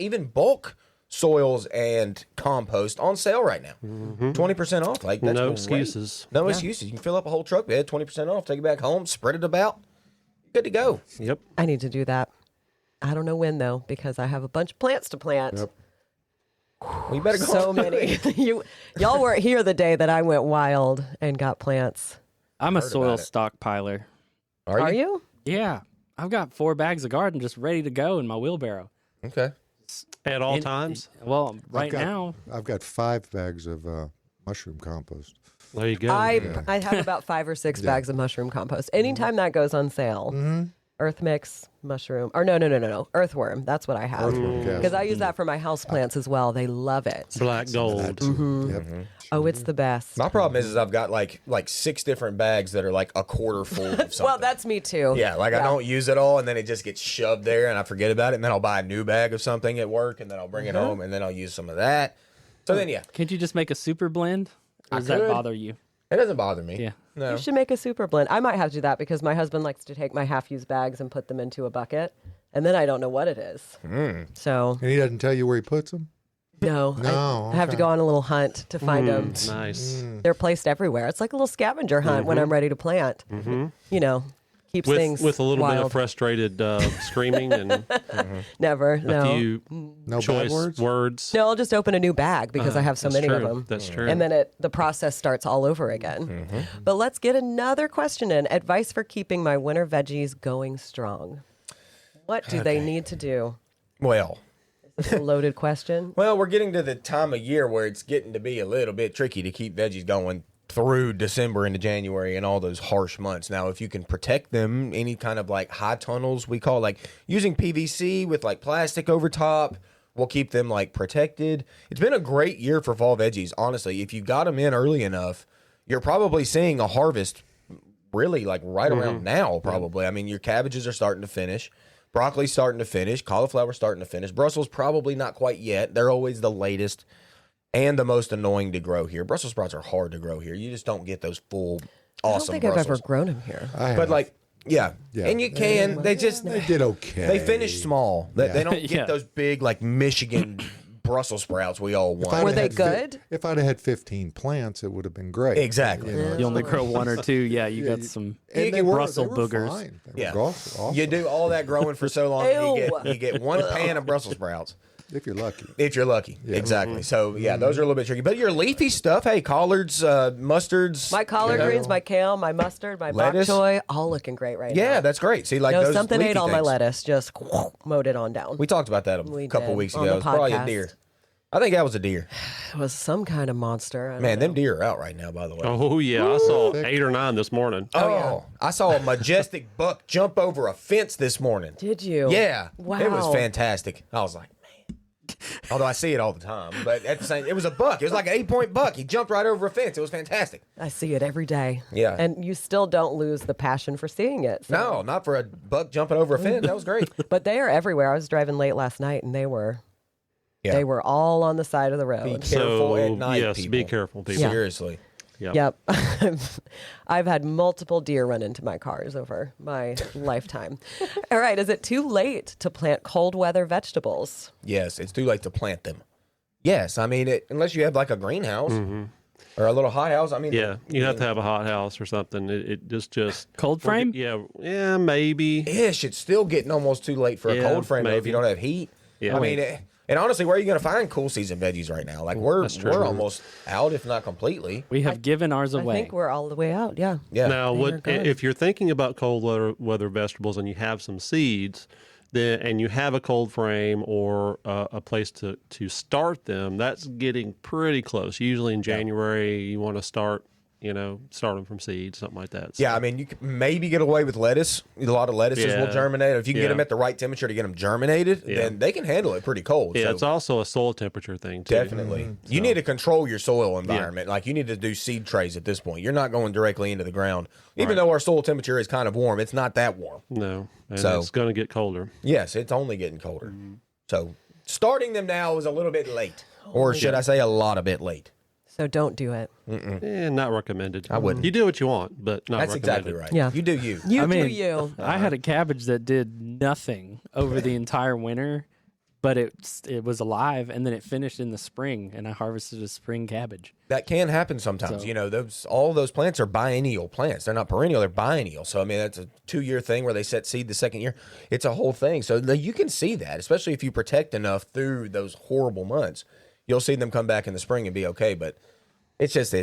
S3: soils and compost on sale right now. 20% off. Like that's
S5: No
S3: great.
S5: excuses.
S3: No excuses. You can fill up a whole truck bed, 20% off. Take it back home, spread it about. Good to go.
S5: Yep.
S2: I need to do that. I don't know when though, because I have a bunch of plants to plant.
S4: Yep.
S3: Well, you better go.
S2: So many. Y'all weren't here the day that I went wild and got plants.
S1: I'm a
S3: Heard
S1: soil
S3: about it.
S1: stockpiler.
S2: Are you?
S1: Yeah. I've got 4 bags of garden just ready to go in my wheelbarrow.
S3: Okay.
S5: At all
S1: In-
S5: times.
S1: Well, right
S4: got-
S1: now,
S4: I've got 5 bags of mushroom compost.
S5: There you go.
S2: I have about 5 or 6 bags of mushroom compost. Anytime that goes on sale, Earth mix, mushroom, or no, earthworm. That's what I have. Because I use that for my houseplants as well. They love it.
S5: Black gold.
S4: Yep.
S2: Oh, it's the best.
S3: My problem is I've got like 6 different bags that are like a quarter full of something.
S2: Well, that's me too.
S3: Yeah, like I don't use it all, and then it just gets shoved there, and I forget about it, and then I'll buy a new bag of something at work, and then I'll bring it home, and then I'll use some of that. So then, yeah.
S1: Can't you just make a super blend? Or does that
S3: could.
S1: bother you?
S3: It doesn't bother me.
S1: Yeah.
S3: No.
S2: You should make a super blend. I might have to do that because my husband likes to take my half-used bags and put them into a bucket, and then I don't know what it is. So
S4: And he doesn't tell you where he puts them?
S2: no,
S4: No,
S2: I have to
S4: okay.
S2: go on a little hunt to find them.
S5: Nice.
S2: They're placed everywhere. It's like a little scavenger hunt when I'm ready to plant. You know, keeps things
S5: With a little bit
S2: wild.
S5: of frustrated screaming and
S2: Never,
S5: a
S2: no.
S5: few
S4: No
S5: choice
S4: bad words?
S5: words.
S2: No, I'll just open a new bag because I have so
S5: That's
S2: many
S5: true.
S2: of them.
S5: That's true.
S2: And then the process starts all over again. But let's get another question in. Advice for keeping my winter veggies going strong. What do they need to do?
S3: Well,
S2: Is this a loaded question?
S3: we're getting to the time of year where it's getting to be a little bit tricky to keep veggies going through December into January and all those harsh months. Now, if you can protect them, any kind of like high tunnels, we call like using PVC with like plastic over top, will keep them like protected. It's been a great year for fall veggies. Honestly, if you got them in early enough, you're probably seeing a harvest really like right around now, probably. I mean, your cabbages are starting to finish. Broccoli's starting to finish. Cauliflower's starting to finish. Brussels probably not quite yet. They're always the latest and the most annoying to grow here. Brussels sprouts are hard to grow here. You just don't get those full,
S2: I don't
S3: awesome
S2: think
S3: Brussels.
S2: I've ever grown them here.
S4: I have.
S3: But like, yeah.
S4: Yeah.
S3: And you can. They just
S4: They did okay.
S3: they finish small. They don't get
S1: Yeah.
S3: those big like Michigan Brussels sprouts we all
S4: If I'd
S3: want.
S2: Were
S4: have
S2: they
S4: had
S2: good?
S4: If I'd have had 15 plants, it would have been great.
S3: Exactly.
S1: You only grow one or two. Yeah, you got some
S4: And
S3: they
S1: Brussels
S4: they
S1: boogers.
S4: Fine. They
S3: Yeah.
S4: were awesome.
S3: You do all that growing for so long, and
S2: Ew.
S3: you get one pan of Brussels sprouts.
S4: If you're lucky.
S3: If you're lucky. Exactly. So, yeah, those are a little bit tricky. But your leafy stuff, hey, collards, mustards.
S2: My collard greens, my kale, my mustard, my bok
S3: Lettuce.
S2: choy, all looking great right now.
S3: Yeah, that's great. See, like
S2: No,
S3: those
S2: something
S3: leafy
S2: ate all my
S3: things.
S2: lettuce, just mowed it on down.
S3: We talked about that a
S2: We
S3: couple
S2: did,
S3: weeks
S2: on
S3: ago.
S2: the
S3: It was probably a
S2: podcast.
S3: deer. I think that was a deer.
S2: It was some kind of monster. I don't
S3: Man,
S2: know.
S3: them deer are out right now, by the way.
S5: Oh yeah, I saw 8 or 9 this morning.
S3: Oh, I saw a majestic buck jump over a fence this morning.
S2: Did you?
S3: Yeah.
S2: Wow.
S3: It was fantastic. I was like, man. Although I see it all the time. But at the same, it was a buck. It was like an 8-point buck. He jumped right over a fence. It was fantastic.
S2: I see it every day.
S3: Yeah.
S2: And you still don't lose the passion for seeing it. so-
S3: No, not for a buck jumping over a fence. That was great.
S2: But they are everywhere. I was driving late last night and they were all on the side of the
S3: Be
S2: road.
S3: careful at night,
S5: yes,
S3: people.
S5: be careful, people.
S3: Seriously.
S2: Yep. I've had multiple deer run into my cars over my lifetime. All right. Is it too late to plant cold weather vegetables?
S3: Yes, it's too late to plant them. Yes, I mean, unless you have like a greenhouse or a little hothouse. I mean,
S5: Yeah, you have to have a hot house or something. It just
S1: Cold frame?
S5: Yeah, maybe.
S3: ish. It's still getting almost too late for a
S5: Yeah,
S3: cold frame though, if
S5: maybe.
S3: you don't have heat.
S5: Yeah.
S3: I mean, and honestly, where are you going to find cool season veggies right now? Like we're
S5: That's true.
S3: almost out, if not completely.
S1: We have given ours
S2: I
S1: away.
S2: think we're all the way out. Yeah.
S3: Yeah.
S5: Now,
S2: They are good.
S5: if you're thinking about cold weather vegetables and you have some seeds, and you have a cold frame or a place to start them, that's getting pretty close. Usually in January, you want to start them from seeds, something like that. So,
S3: Yeah, I mean, you could maybe get away with lettuce. A lot of lettuces will
S5: Yeah.
S3: germinate. If you can get
S5: Yeah.
S3: them at the right temperature to get them germinated, then they can handle it pretty cold.
S5: yeah,
S3: so
S5: it's also a soil temperature thing too.
S3: definitely. You need to control your soil environment. Like you need to do seed trays at this point. You're not going directly into the ground. Even though our soil temperature is kind of warm, it's not that warm.
S5: No, and
S3: So-
S5: it's going to get colder.
S3: Yes, it's only getting colder. So starting them now is a little bit late. Or should I say a lot a bit late?
S2: So don't do it.
S5: Not recommended. I
S3: wouldn't.
S5: You do what you want, but not
S3: That's
S5: recommended.
S3: exactly right.
S2: Yeah.
S3: You do you.
S2: You
S1: I mean,
S2: do you.
S1: I had a cabbage that did nothing over the entire winter, but it was alive, and then it finished in the spring, and I harvested a spring cabbage.
S3: That can happen sometimes.
S1: So-
S3: All those plants are biennial plants. They're not perennial, they're biennial. So I mean that's a 2-year thing where they set seed the second year. It's a whole thing. So you can see that, especially if you protect enough through those horrible months. You'll see them come back in the spring and be okay, but it's just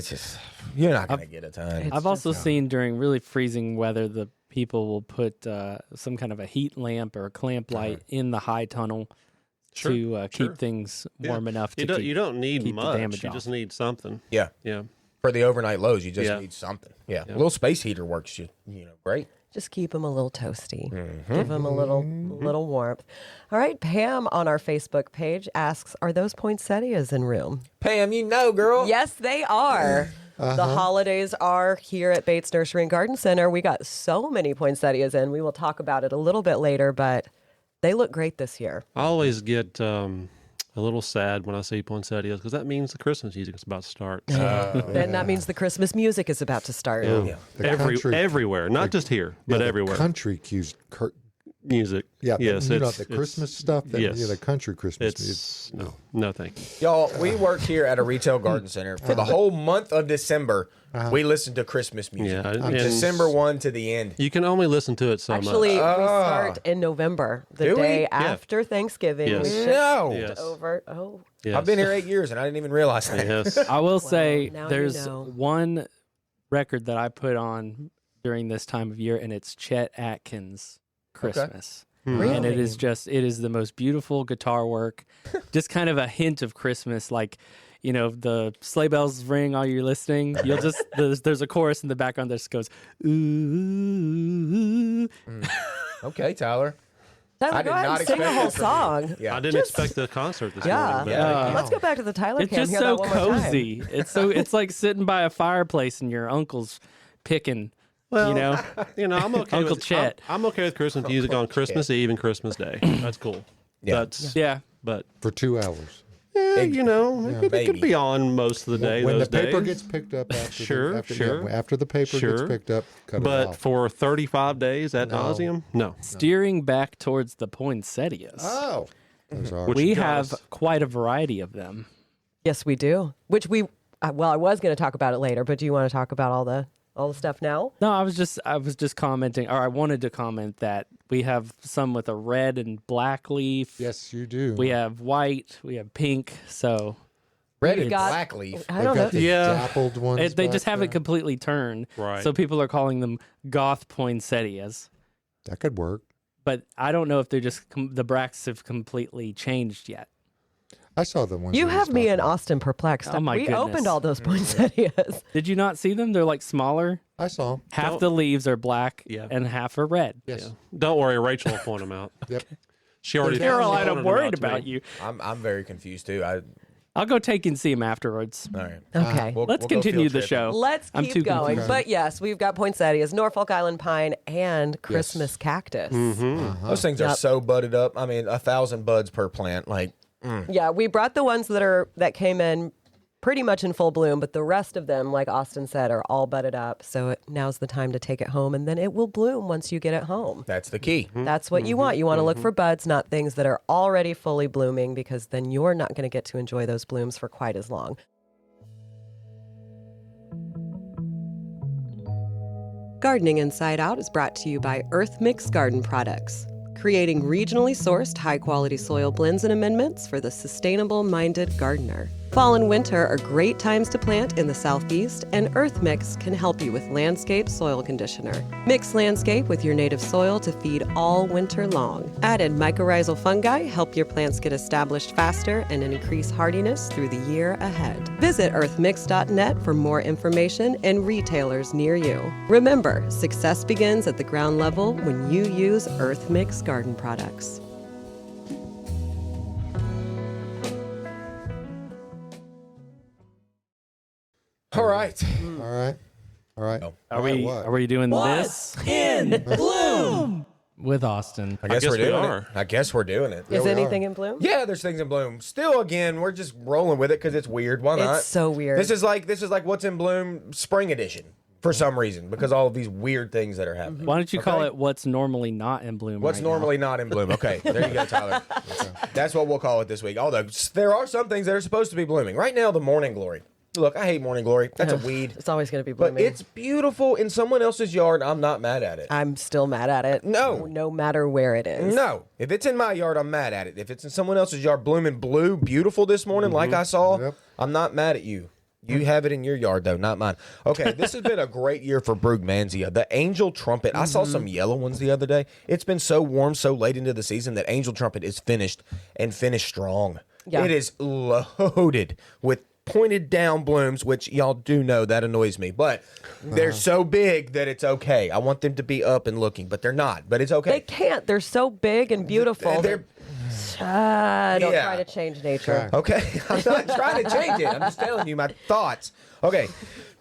S3: you're not going to get a ton.
S1: I've also seen during really freezing weather, the people will put some kind of a heat lamp or a clamp light in the high tunnel to keep things warm enough.
S5: You don't need
S1: keep the
S5: much.
S1: damage
S5: You
S1: off.
S5: just need something.
S3: Yeah.
S5: Yeah.
S3: For the overnight lows, you just
S5: Yeah.
S3: need something. Yeah. A little space heater works you know, great.
S2: Just keep them a little toasty. Give them a little warmth. All right, Pam on our Facebook page asks, are those poinsettias in room?
S3: Pam, you know, girl.
S2: Yes, they are. The holidays are here at Bates Nursery and Garden Center. We got so many poinsettias in. We will talk about it a little bit later, but they look great this year.
S5: I always get a little sad when I see poinsettias because that means the Christmas music is about to start.
S2: And that means the Christmas music is about to start.
S5: Yeah. Everywhere, not just here, but everywhere.
S4: Country
S5: Music.
S4: Yeah,
S5: yes,
S4: the Christmas stuff.
S5: Yes.
S4: The country Christmas music.
S5: No, thank you.
S3: Y'all, we work here at a retail garden center. For the whole month of December, we listen to Christmas music.
S5: Yeah,
S3: From December 1 to the end.
S5: You can only listen to it so
S2: Actually,
S5: much.
S2: we start in November, the
S3: Do we?
S2: day
S3: Yeah.
S2: after Thanksgiving.
S5: Yes.
S2: We shift
S3: No.
S5: Yes.
S2: over. Oh,
S5: Yes.
S3: I've been here 8 years and I didn't even realize that.
S5: Yes.
S1: I will say
S2: now you
S1: there's
S2: know.
S1: one record that I put on during this time of year, and it's Chet Atkins' Christmas. And it is the most beautiful guitar work, just kind of a hint of Christmas, like, you know, the sleigh bells ring while you're listening. You'll just, there's a chorus in the background that just goes, ooh.
S3: Okay, Tyler.
S2: Tyler,
S3: I
S2: go
S3: did
S2: ahead
S3: not
S2: and sing the
S3: expect
S2: whole
S3: that from you.
S2: song.
S3: Yeah.
S5: I didn't expect the concert this
S2: Yeah.
S5: morning. But
S3: Yeah.
S2: Let's go back to the Tyler
S1: It's
S2: cam.
S1: just
S2: Hear
S1: so
S2: that one more time.
S1: cozy. It's like sitting by a fireplace and your uncle's picking,
S5: Well,
S1: you know?
S5: I'm okay.
S1: Uncle
S5: with,
S1: Chet.
S5: I'm okay with Christmas music on Christmas Eve and Christmas Day. That's cool.
S3: Yeah.
S1: Yeah.
S5: But
S4: For 2 hours.
S5: it could
S3: Maybe.
S5: be on most of the day.
S4: When
S5: those
S4: the paper
S5: days.
S4: gets picked up after
S5: Sure,
S4: after the paper gets
S5: Sure.
S4: picked up, cut it
S5: But
S4: off.
S5: for 35 days ad nauseum, no.
S1: Steering back towards the poinsettias.
S4: Oh. Those are-
S1: We
S5: guys-
S1: have quite a variety of them.
S2: Yes, we do. Which we, well, I was going to talk about it later, but do you want to talk about all the stuff now?
S1: No, I was just commenting, or I wanted to comment that we have some with a red and black leaf.
S4: Yes, you do.
S1: We have white, we have pink. So
S3: Red and
S2: got-
S3: black leaf.
S2: I
S4: They've
S2: don't know.
S4: got the
S5: Yeah.
S4: dappled ones.
S1: they just
S4: back
S1: haven't
S4: there.
S1: completely turned.
S5: Right.
S1: So people are calling them goth poinsettias.
S4: That could work.
S1: But I don't know if they're just the bracts have completely changed yet.
S4: I saw the ones.
S2: You
S4: he was
S2: have me
S4: talking
S2: and
S4: about.
S2: Austin perplexed.
S1: Oh, my
S2: we
S1: goodness.
S2: opened all those poinsettias.
S1: Did you not see them? They're like smaller.
S4: I saw 'em.
S1: Half the leaves are black
S5: Yeah.
S1: and half are red.
S4: Yes.
S5: Don't worry, Rachel will point them out.
S4: Yep.
S5: She already.
S1: Caroline,
S5: pointed
S1: I'm
S5: them
S1: worried
S5: out to me.
S1: about you.
S3: I'm very confused too.
S1: I'll go take and see them afterwards.
S3: All right.
S2: Okay.
S1: Let's
S3: We'll go
S1: continue
S3: field
S1: the
S3: tripping.
S1: show.
S2: Let's
S1: I'm
S2: keep
S1: too
S2: going.
S1: confused.
S2: But yes, we've got poinsettias, Norfolk Island pine, and Christmas cactus.
S3: Those things are
S2: Yep.
S3: so budded up. I mean, 1,000 buds per plant. Like,
S2: Yeah, we brought the ones that came in pretty much in full bloom, but the rest of them, like Austin said, are all budded up. So now's the time to take it home, and then it will bloom once you get it home.
S3: that's the key.
S2: That's what you want. You want to look for buds, not things that are already fully blooming, because then you're not going to get to enjoy those blooms for quite as long. Gardening Inside Out is brought to you by Earth Mix Garden Products, creating regionally sourced high-quality soil blends and amendments for the sustainable-minded gardener. Fall and winter are great times to plant in the Southeast, and Earth Mix can help you with Landscape Soil Conditioner. Mix landscape with your native soil to feed all winter long. Added mycorrhizal fungi help your plants get established faster and increase hardiness through the year ahead. Visit earthmix.net for more information and retailers near you. Remember, success begins at the ground level when you use Earth Mix garden products.
S3: All right.
S4: All right. All right.
S1: Are we doing this
S2: In bloom!
S1: with Austin?
S3: I guess
S5: guess
S3: we're
S5: we
S3: doing
S5: are.
S3: it. I guess we're doing it.
S2: Is
S4: we
S2: anything in bloom?
S3: Yeah, there's things in bloom. Still, again, we're just rolling with it because it's weird. Why not?
S2: It's so weird.
S3: This is like what's in bloom spring edition for some reason because all of these weird things that are happening.
S1: Why don't you call
S3: Okay.
S1: it what's normally not in bloom?
S3: What's
S1: right now?
S3: normally not in bloom? Okay, there you go, Tyler. That's what we'll call it this week. Although there are some things that are supposed to be blooming. Right now, the morning glory. Look, I hate morning glory. That's a weed.
S2: It's always going to be
S3: But
S2: blooming.
S3: it's beautiful in someone else's yard. I'm not mad at it.
S2: I'm still mad at it.
S3: No.
S2: No matter where it is.
S3: No. If it's in my yard, I'm mad at it. If it's in someone else's yard blooming blue, beautiful this morning, like I saw,
S4: Yep.
S3: I'm not mad at you. You have it in your yard, though, not mine. Okay, this has been a great year for Brugmansia. The Angel Trumpet, I saw some yellow ones the other day. It's been so warm so late into the season that Angel Trumpet is finished and finished strong.
S2: Yeah.
S3: It is loaded with pointed down blooms, which y'all do know that annoys me, but they're so big that it's okay. I want them to be up and looking, but they're not. But it's okay.
S2: They can't. They're so big and beautiful.
S3: They're
S2: don't
S3: Yeah.
S2: try to change nature.
S3: okay. I'm not trying to change it. I'm just telling you my thoughts. Okay.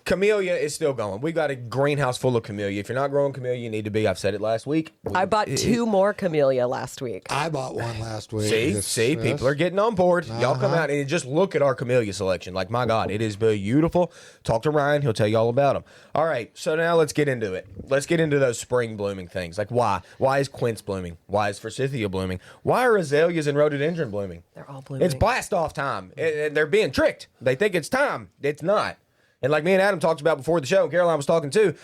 S3: Camellia is still going. We got a greenhouse full of camellia. If you're not growing camellia, you need to be. I've said it last week.
S2: I bought 2 more camellia last week.
S4: I bought one last week.
S3: See, people are getting on board. Y'all come out and just look at our camellia selection. Like, my God, it is beautiful. Talk to Ryan. He'll tell you all about them. All right, so now let's get into it. Let's get into those spring blooming things. Like, why? Why is quince blooming? Why is forsythia blooming? Why are azaleas and rhododendron blooming?
S2: They're all blooming.
S3: It's blast off time. And they're being tricked. They think it's time. It's not. And like me and Adam talked about before the show, and Caroline was talking too,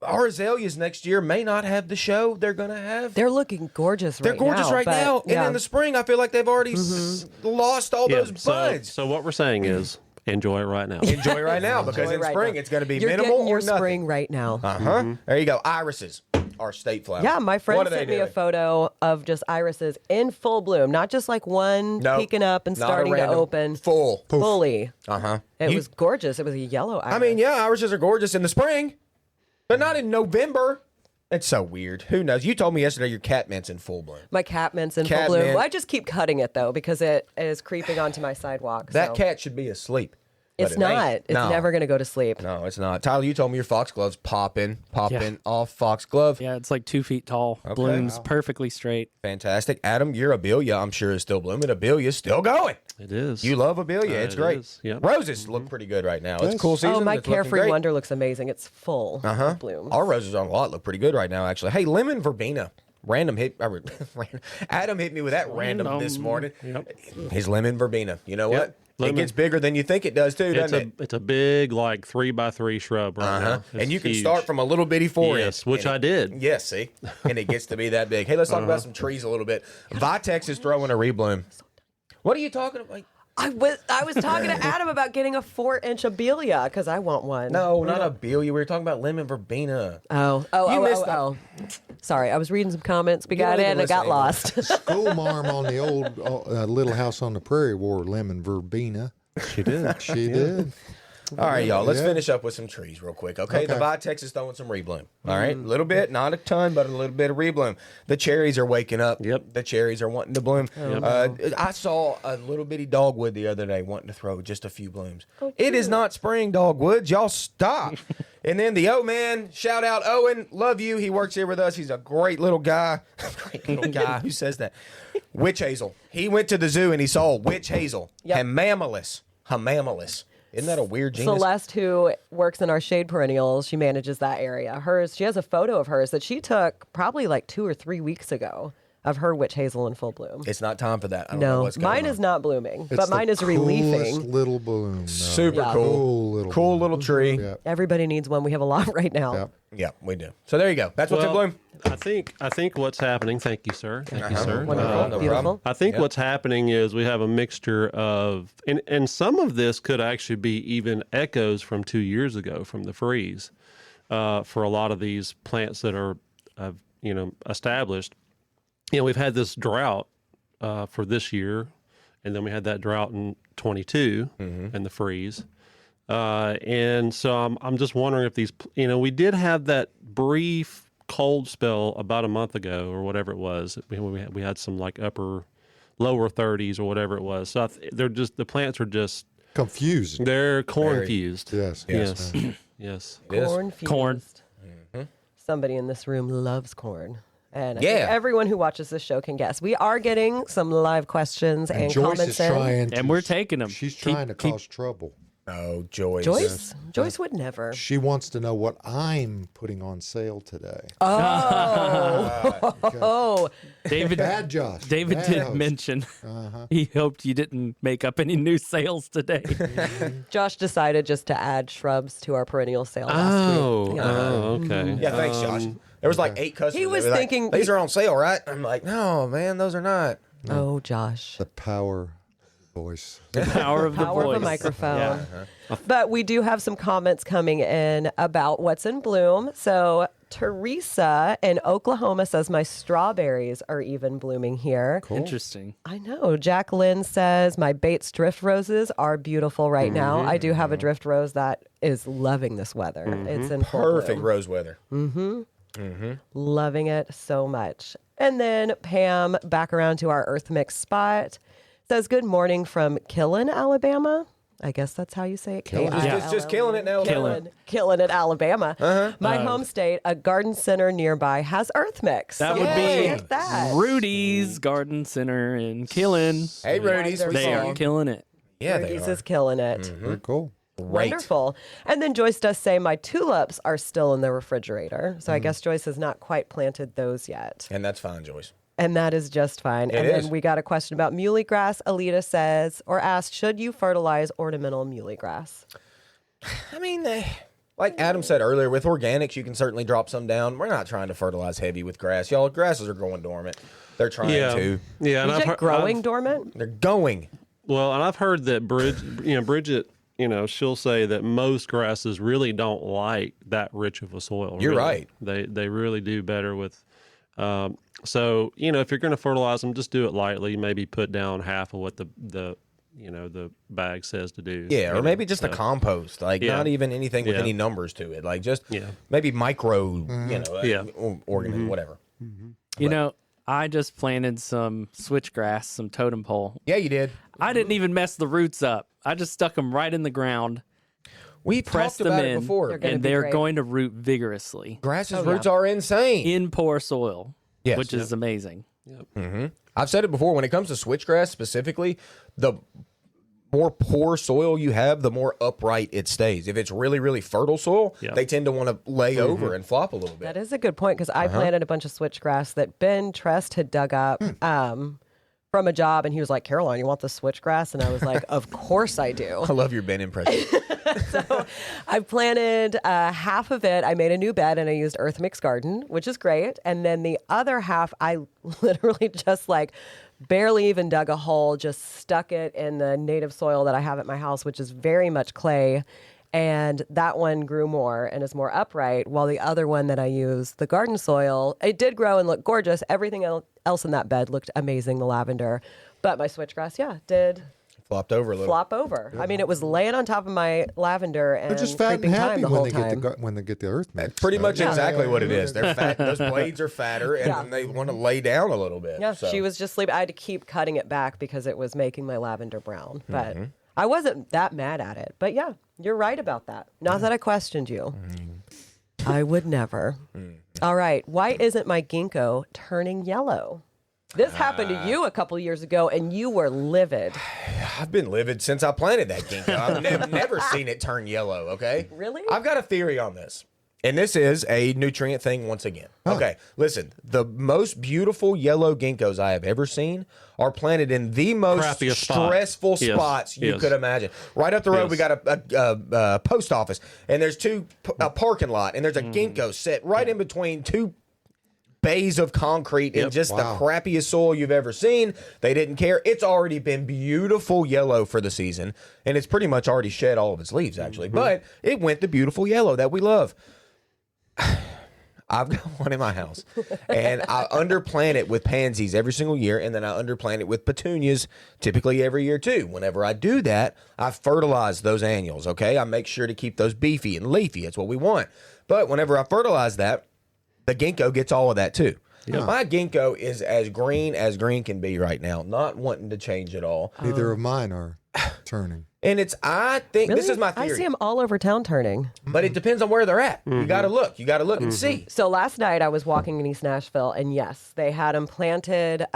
S3: our azaleas next year may not have the show they're going to have.
S2: They're looking gorgeous right now.
S3: They're gorgeous right now.
S2: Yeah.
S3: And in the spring, I feel like they've already lost all those buds.
S5: So what we're saying is enjoy it right now.
S3: Enjoy right now, because in
S2: Right
S3: spring
S2: now.
S3: it's going to be
S2: You're
S3: minimal
S2: getting your
S3: or nothing.
S2: spring right now.
S3: There you go. Irises, our state flower.
S2: Yeah, my
S3: What
S2: friend
S3: are they
S2: sent me a
S3: doing?
S2: photo of just irises in full bloom, not just like one
S3: Nope.
S2: peeking up and
S3: Not a
S2: starting to
S3: random.
S2: open.
S3: Full.
S2: Fully.
S3: Uh-huh.
S2: It was gorgeous. It was a yellow iris.
S3: I mean, yeah, irises are gorgeous in the spring, but not in November. It's so weird. Who knows? You told me yesterday your catmint's in full bloom.
S2: My catmint's in full
S3: Catmint.
S2: bloom. Well, I just keep cutting it though because it is creeping onto my sidewalk.
S3: That
S2: so.
S3: cat should be asleep. but
S2: It's
S3: it
S2: not.
S3: ain't.
S2: It's
S3: No.
S2: never going to go to sleep.
S3: No, it's not. Tyler, you told me your foxglove's popping
S1: Yeah.
S3: off foxglove.
S1: Yeah, it's like 2 feet tall. Blooms perfectly straight.
S3: Fantastic. Adam, your abelia, I'm sure, is still blooming. Abelia's still going.
S5: It is.
S3: You love abelia. It's
S5: It
S3: great.
S5: is, yep.
S3: Roses look pretty good right now. It's
S4: Yes.
S3: cool season.
S2: Oh, my
S3: It's looking
S2: Carefree
S3: great.
S2: Wonder looks amazing. It's full of blooms.
S3: Our roses on a lot look pretty good right now, actually. Hey, lemon verbena. Adam hit me with that random this morning.
S5: Yep.
S3: His lemon verbena. You know what?
S5: Lemon.
S3: It gets bigger than you think it does, too, doesn't it?
S5: It's a big, like 3x3 shrub right now. It's
S3: And you can
S5: huge.
S3: start from a little bitty 4
S5: Yes,
S3: inch.
S5: which
S3: and
S5: I did.
S3: Yes, see? And it gets to be that big. Hey, let's talk about some trees a little bit. Vitex is throwing a rebloom. What are you talking about?
S2: I was talking to Adam about getting a 4-inch abelia because I want one.
S3: No, not abelia. We were talking about lemon verbena.
S2: Oh,
S3: missed
S2: Sorry, I was reading some comments. We got
S3: don't
S2: in
S3: even
S2: and it got
S3: listen
S2: lost.
S4: School marm on the old Little House on the Prairie wore lemon verbena.
S5: She did.
S4: She did.
S3: All right, y'all. Let's
S4: Yeah.
S3: finish up with some trees real quick. Okay, the
S4: Okay.
S3: Vitex is throwing some rebloom. All right, a little bit, not a ton, but a little bit of rebloom. The cherries are waking up.
S5: Yep.
S3: The cherries are wanting to bloom. I saw a little bitty dogwood the other day wanting to throw just a few blooms. It is not spring dogwoods. Y'all stop. And then the man, shout out Owen, love you. He works here with us. He's a great little guy. Great little guy. Who says that? Witch hazel. He went to the zoo and he saw witch hazel.
S2: Yep.
S3: Hamamelis. Isn't that a weird genus?
S2: Celeste, who works in our shade perennials, she manages that area. She has a photo of hers that she took probably like 2 or 3 weeks ago of her witch hazel in full bloom.
S3: It's not time for that. I don't know
S2: No,
S3: what's going
S2: mine
S3: on.
S2: is not blooming,
S4: It's
S2: but mine
S4: the
S2: is relieving.
S4: coolest little bloom. though.
S3: Super
S2: Yeah.
S3: cool.
S4: Cool
S3: Little tree.
S4: Yep.
S2: Everybody needs one. We have a lot right now.
S4: Yep.
S3: Yeah, we do. So there you go. That's what's in bloom.
S5: I think what's happening. Thank you, sir. Thank you, sir.
S2: Wonderful.
S3: no
S2: Beautiful.
S3: problem.
S5: I think
S3: Yep.
S5: what's happening is we have a mixture of, and some of this could actually be even echoes from 2 years ago from the freeze, for a lot of these plants that are, established. We've had this drought for this year, and then we had that drought in 22 and the freeze. And so I'm just wondering if these, we did have that brief cold spell about a month ago or whatever it was. We had some like lower 30s or whatever it was. So the plants are just,
S4: Confused.
S5: they're corn-fused.
S4: Yes.
S5: Yes. Yes.
S3: Yes.
S2: Corn fused.
S1: Corn.
S2: Somebody in this room loves corn. And I
S3: Yeah.
S2: think everyone who watches this show can guess. We are getting some live questions and,
S4: And Joyce
S2: comments
S4: is
S2: in.
S4: trying to,
S1: And we're taking them.
S4: She's trying to cause trouble.
S3: Oh, Joyce.
S2: Joyce? Joyce would never.
S4: She wants to know what I'm putting on sale today.
S2: Oh,
S1: David
S4: Bad Josh.
S1: David
S4: Bad
S1: did
S4: host.
S1: mention he hoped you didn't make up any new sales today.
S2: Josh decided just to add shrubs to our perennial sale last week. Yeah.
S5: Okay.
S3: Yeah, thanks, Josh. There was like 8 customers.
S2: He was
S3: They were like,
S2: thinking-
S3: these are on sale, right? I'm like, no, man, those are not.
S2: Oh, Josh.
S4: The power voice.
S1: Power of the
S2: Power
S1: voice.
S2: of a microphone.
S1: Yeah.
S2: But we do have some comments coming in about what's in bloom. So Teresa in Oklahoma says my strawberries are even blooming here.
S4: Cool.
S1: Interesting.
S2: I know. Jacqueline says my Bates drift roses are beautiful right now. I do have a drift rose that is loving this weather. It's in full
S3: Perfect
S2: bloom.
S3: rose weather.
S2: Loving it so much. And then Pam, back around to our Earth Mix spot, says good morning from Killen, Alabama. I guess that's how you say it.
S3: Just killing it now.
S2: Killing it, Alabama. My home state, a garden center nearby, has Earth Mix.
S1: That
S2: So
S1: would be
S2: get that.
S1: Rudy's Garden Center in Killen.
S3: Hey, Rudy's.
S2: They're
S1: They
S2: full.
S1: are killing it.
S3: Yeah, they
S2: Rudy's
S3: are.
S2: is killing it.
S4: Very cool.
S3: Great.
S2: Wonderful. And then Joyce does say my tulips are still in the refrigerator. So I guess Joyce has not quite planted those yet.
S3: And that's fine, Joyce.
S2: And that is just fine. And
S3: is.
S2: then we got a question about muley grass. Alita says, or asked, should you fertilize ornamental muley grass?
S3: I mean, like Adam said earlier, with organics, you can certainly drop some down. We're not trying to fertilize heavy with grass. Y'all, grasses are going dormant. They're trying to.
S5: Yeah, and
S2: Is it growing dormant?
S3: They're going.
S5: Well, and I've heard that Bridget, she'll say that most grasses really don't like that rich of a soil.
S3: You're
S5: really.
S3: right.
S5: They really do better with. So if you're going to fertilize them, just do it lightly. Maybe put down half of what the bag says to do.
S3: Yeah, or maybe just a compost. Like not even anything with
S5: Yeah.
S3: any numbers to it. Like just maybe micro, organism, whatever.
S1: You know, I just planted some switchgrass, some totem pole.
S3: Yeah, you did.
S1: I didn't even mess the roots up. I just stuck them right in the ground,
S3: We
S1: pressed
S3: talked
S1: them
S3: about
S1: in,
S3: it before.
S2: They're gonna
S1: and
S2: be
S1: they're
S2: great.
S1: going to root vigorously
S3: Grass's roots are insane.
S1: in poor soil,
S3: Yes.
S1: which is amazing.
S3: I've said it before. When it comes to switchgrass specifically, the more poor soil you have, the more upright it stays. If it's really, really fertile soil, they tend to want to lay over and flop a little bit.
S2: That is a good point because I planted a bunch of switchgrass that Ben Trest had dug up from a job, and he was like, "Caroline, you want the switchgrass?" And I was like, "Of course I do."
S3: I love your Ben impression.
S2: I planted half of it. I made a new bed and I used Earth Mix Garden, which is great. And then the other half, I literally just barely even dug a hole, just stuck it in the native soil that I have at my house, which is very much clay. And that one grew more and is more upright, while the other one that I used, the garden soil, it did grow and look gorgeous. Everything else in that bed looked amazing, the lavender. But my switchgrass, did
S3: Flopped over a little.
S2: flop over. I mean, it was laying on top of my lavender and
S4: They're just fat and
S2: creeping time
S4: happy
S2: the
S4: when
S2: whole
S4: they
S2: time.
S4: when they get the earth mix.
S3: That's pretty much
S4: So,
S3: exactly what it is. They're fat. Those blades are fatter, and then they want to lay down a little bit.
S2: Yeah,
S3: so.
S2: she was just sleeping. I had to keep cutting it back because it was making my lavender brown. But I wasn't that mad at it. But yeah, you're right about that. Not that I questioned you. I would never. All right. Why isn't my ginkgo turning yellow? This happened to you a couple years ago, and you were livid.
S3: I've been livid since I planted that ginkgo. I've never seen it turn yellow, okay?
S2: Really?
S3: I've got a theory on this. And this is a nutrient thing once again. Okay, listen. The most beautiful yellow ginkgos I have ever seen are planted in the most
S5: Crappiest spot.
S3: stressful
S5: Yes.
S3: spots you
S5: Yes.
S3: could imagine. Right up the road,
S5: Yes.
S3: we got a post office, and there's a parking lot, and there's a ginkgo set right in between two bays of concrete and just the crappiest soil you've ever seen. They didn't care. It's already been beautiful yellow for the season, and it's pretty much already shed all of its leaves, actually. But it went the beautiful yellow that we love. I've got one in my house, and I underplant it with pansies every single year, and then I underplant it with petunias typically every year too. Whenever I do that, I fertilize those annuals, okay? I make sure to keep those beefy and leafy. It's what we want. But whenever I fertilize that, the ginkgo gets all of that too. My ginkgo is as green can be right now, not wanting to change at all.
S4: Neither of mine are turning.
S3: And I think this
S2: Really?
S3: is my
S2: I
S3: theory.
S2: see them all over town turning.
S3: But it depends on where they're at. You got to look. You got to look and see.
S2: So last night I was walking in East Nashville, and yes, they had them planted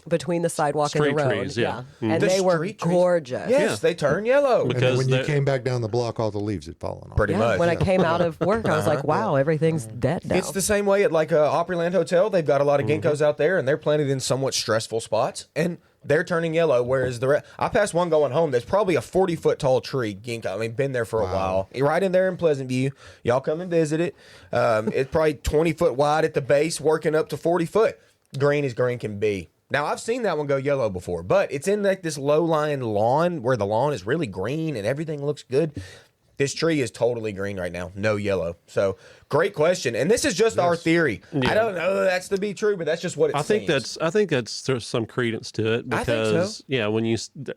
S2: between the sidewalk and
S5: Street
S2: the road.
S5: trees, yeah.
S2: And
S3: The
S2: they were
S3: street trees.
S2: gorgeous.
S3: Yes, they turn yellow.
S4: And then
S5: Because
S4: when you
S5: they're-
S4: came back down the block, all the leaves had fallen off.
S3: Pretty much.
S2: When I came out of work, I was like, wow, everything's dead now.
S3: It's the same way at like Opryland Hotel. They've got a lot of ginkgos out there, and they're planted in somewhat stressful spots, and they're turning yellow. Whereas I passed one going home. There's probably a 40-foot tall tree ginkgo. I mean, been there for a while. Right in there in Pleasant View. Y'all come and visit it. It's probably 20 foot wide at the base, working up to 40 foot. Green as green can be. Now, I've seen that one go yellow before, but it's in like this low-lying lawn where the lawn is really green and everything looks good. This tree is totally green right now, no yellow. So great question, and this is just our theory.
S5: Yeah.
S3: I don't know that's to be true, but that's just what it seems.
S5: I think there's some credence to it
S3: I think
S5: because
S3: so.
S5: yeah, when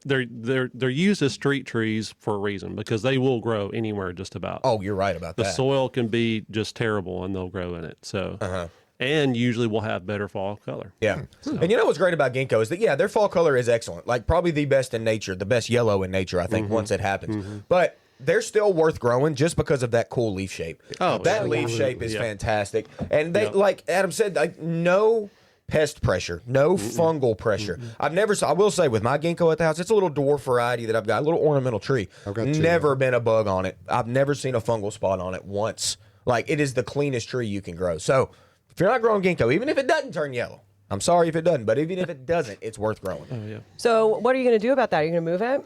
S5: they're used as street trees for a reason because they will grow anywhere just about.
S3: Oh, you're right about
S5: the
S3: that.
S5: soil can be just terrible and they'll grow in it. So and usually will have better fall color.
S3: Yeah. And you know what's great about ginkgo is that, yeah, their fall color is excellent. Like probably the best in nature, the best yellow in nature, I think, once it happens. But they're still worth growing just because of that cool leaf shape.
S5: Oh,
S3: that leaf shape is fantastic. And they, like Adam said, like no pest pressure, no fungal pressure. I will say with my ginkgo at the house, it's a little dwarf variety that I've got, a little ornamental tree.
S4: I've got two.
S3: Never been a bug on it. I've never seen a fungal spot on it once. Like it is the cleanest tree you can grow. So if you're not growing ginkgo, even if it doesn't turn yellow, I'm sorry if it doesn't, but even if it doesn't, it's worth growing.
S5: Oh yeah.
S2: So what are you going to do about that? Are you going to move it?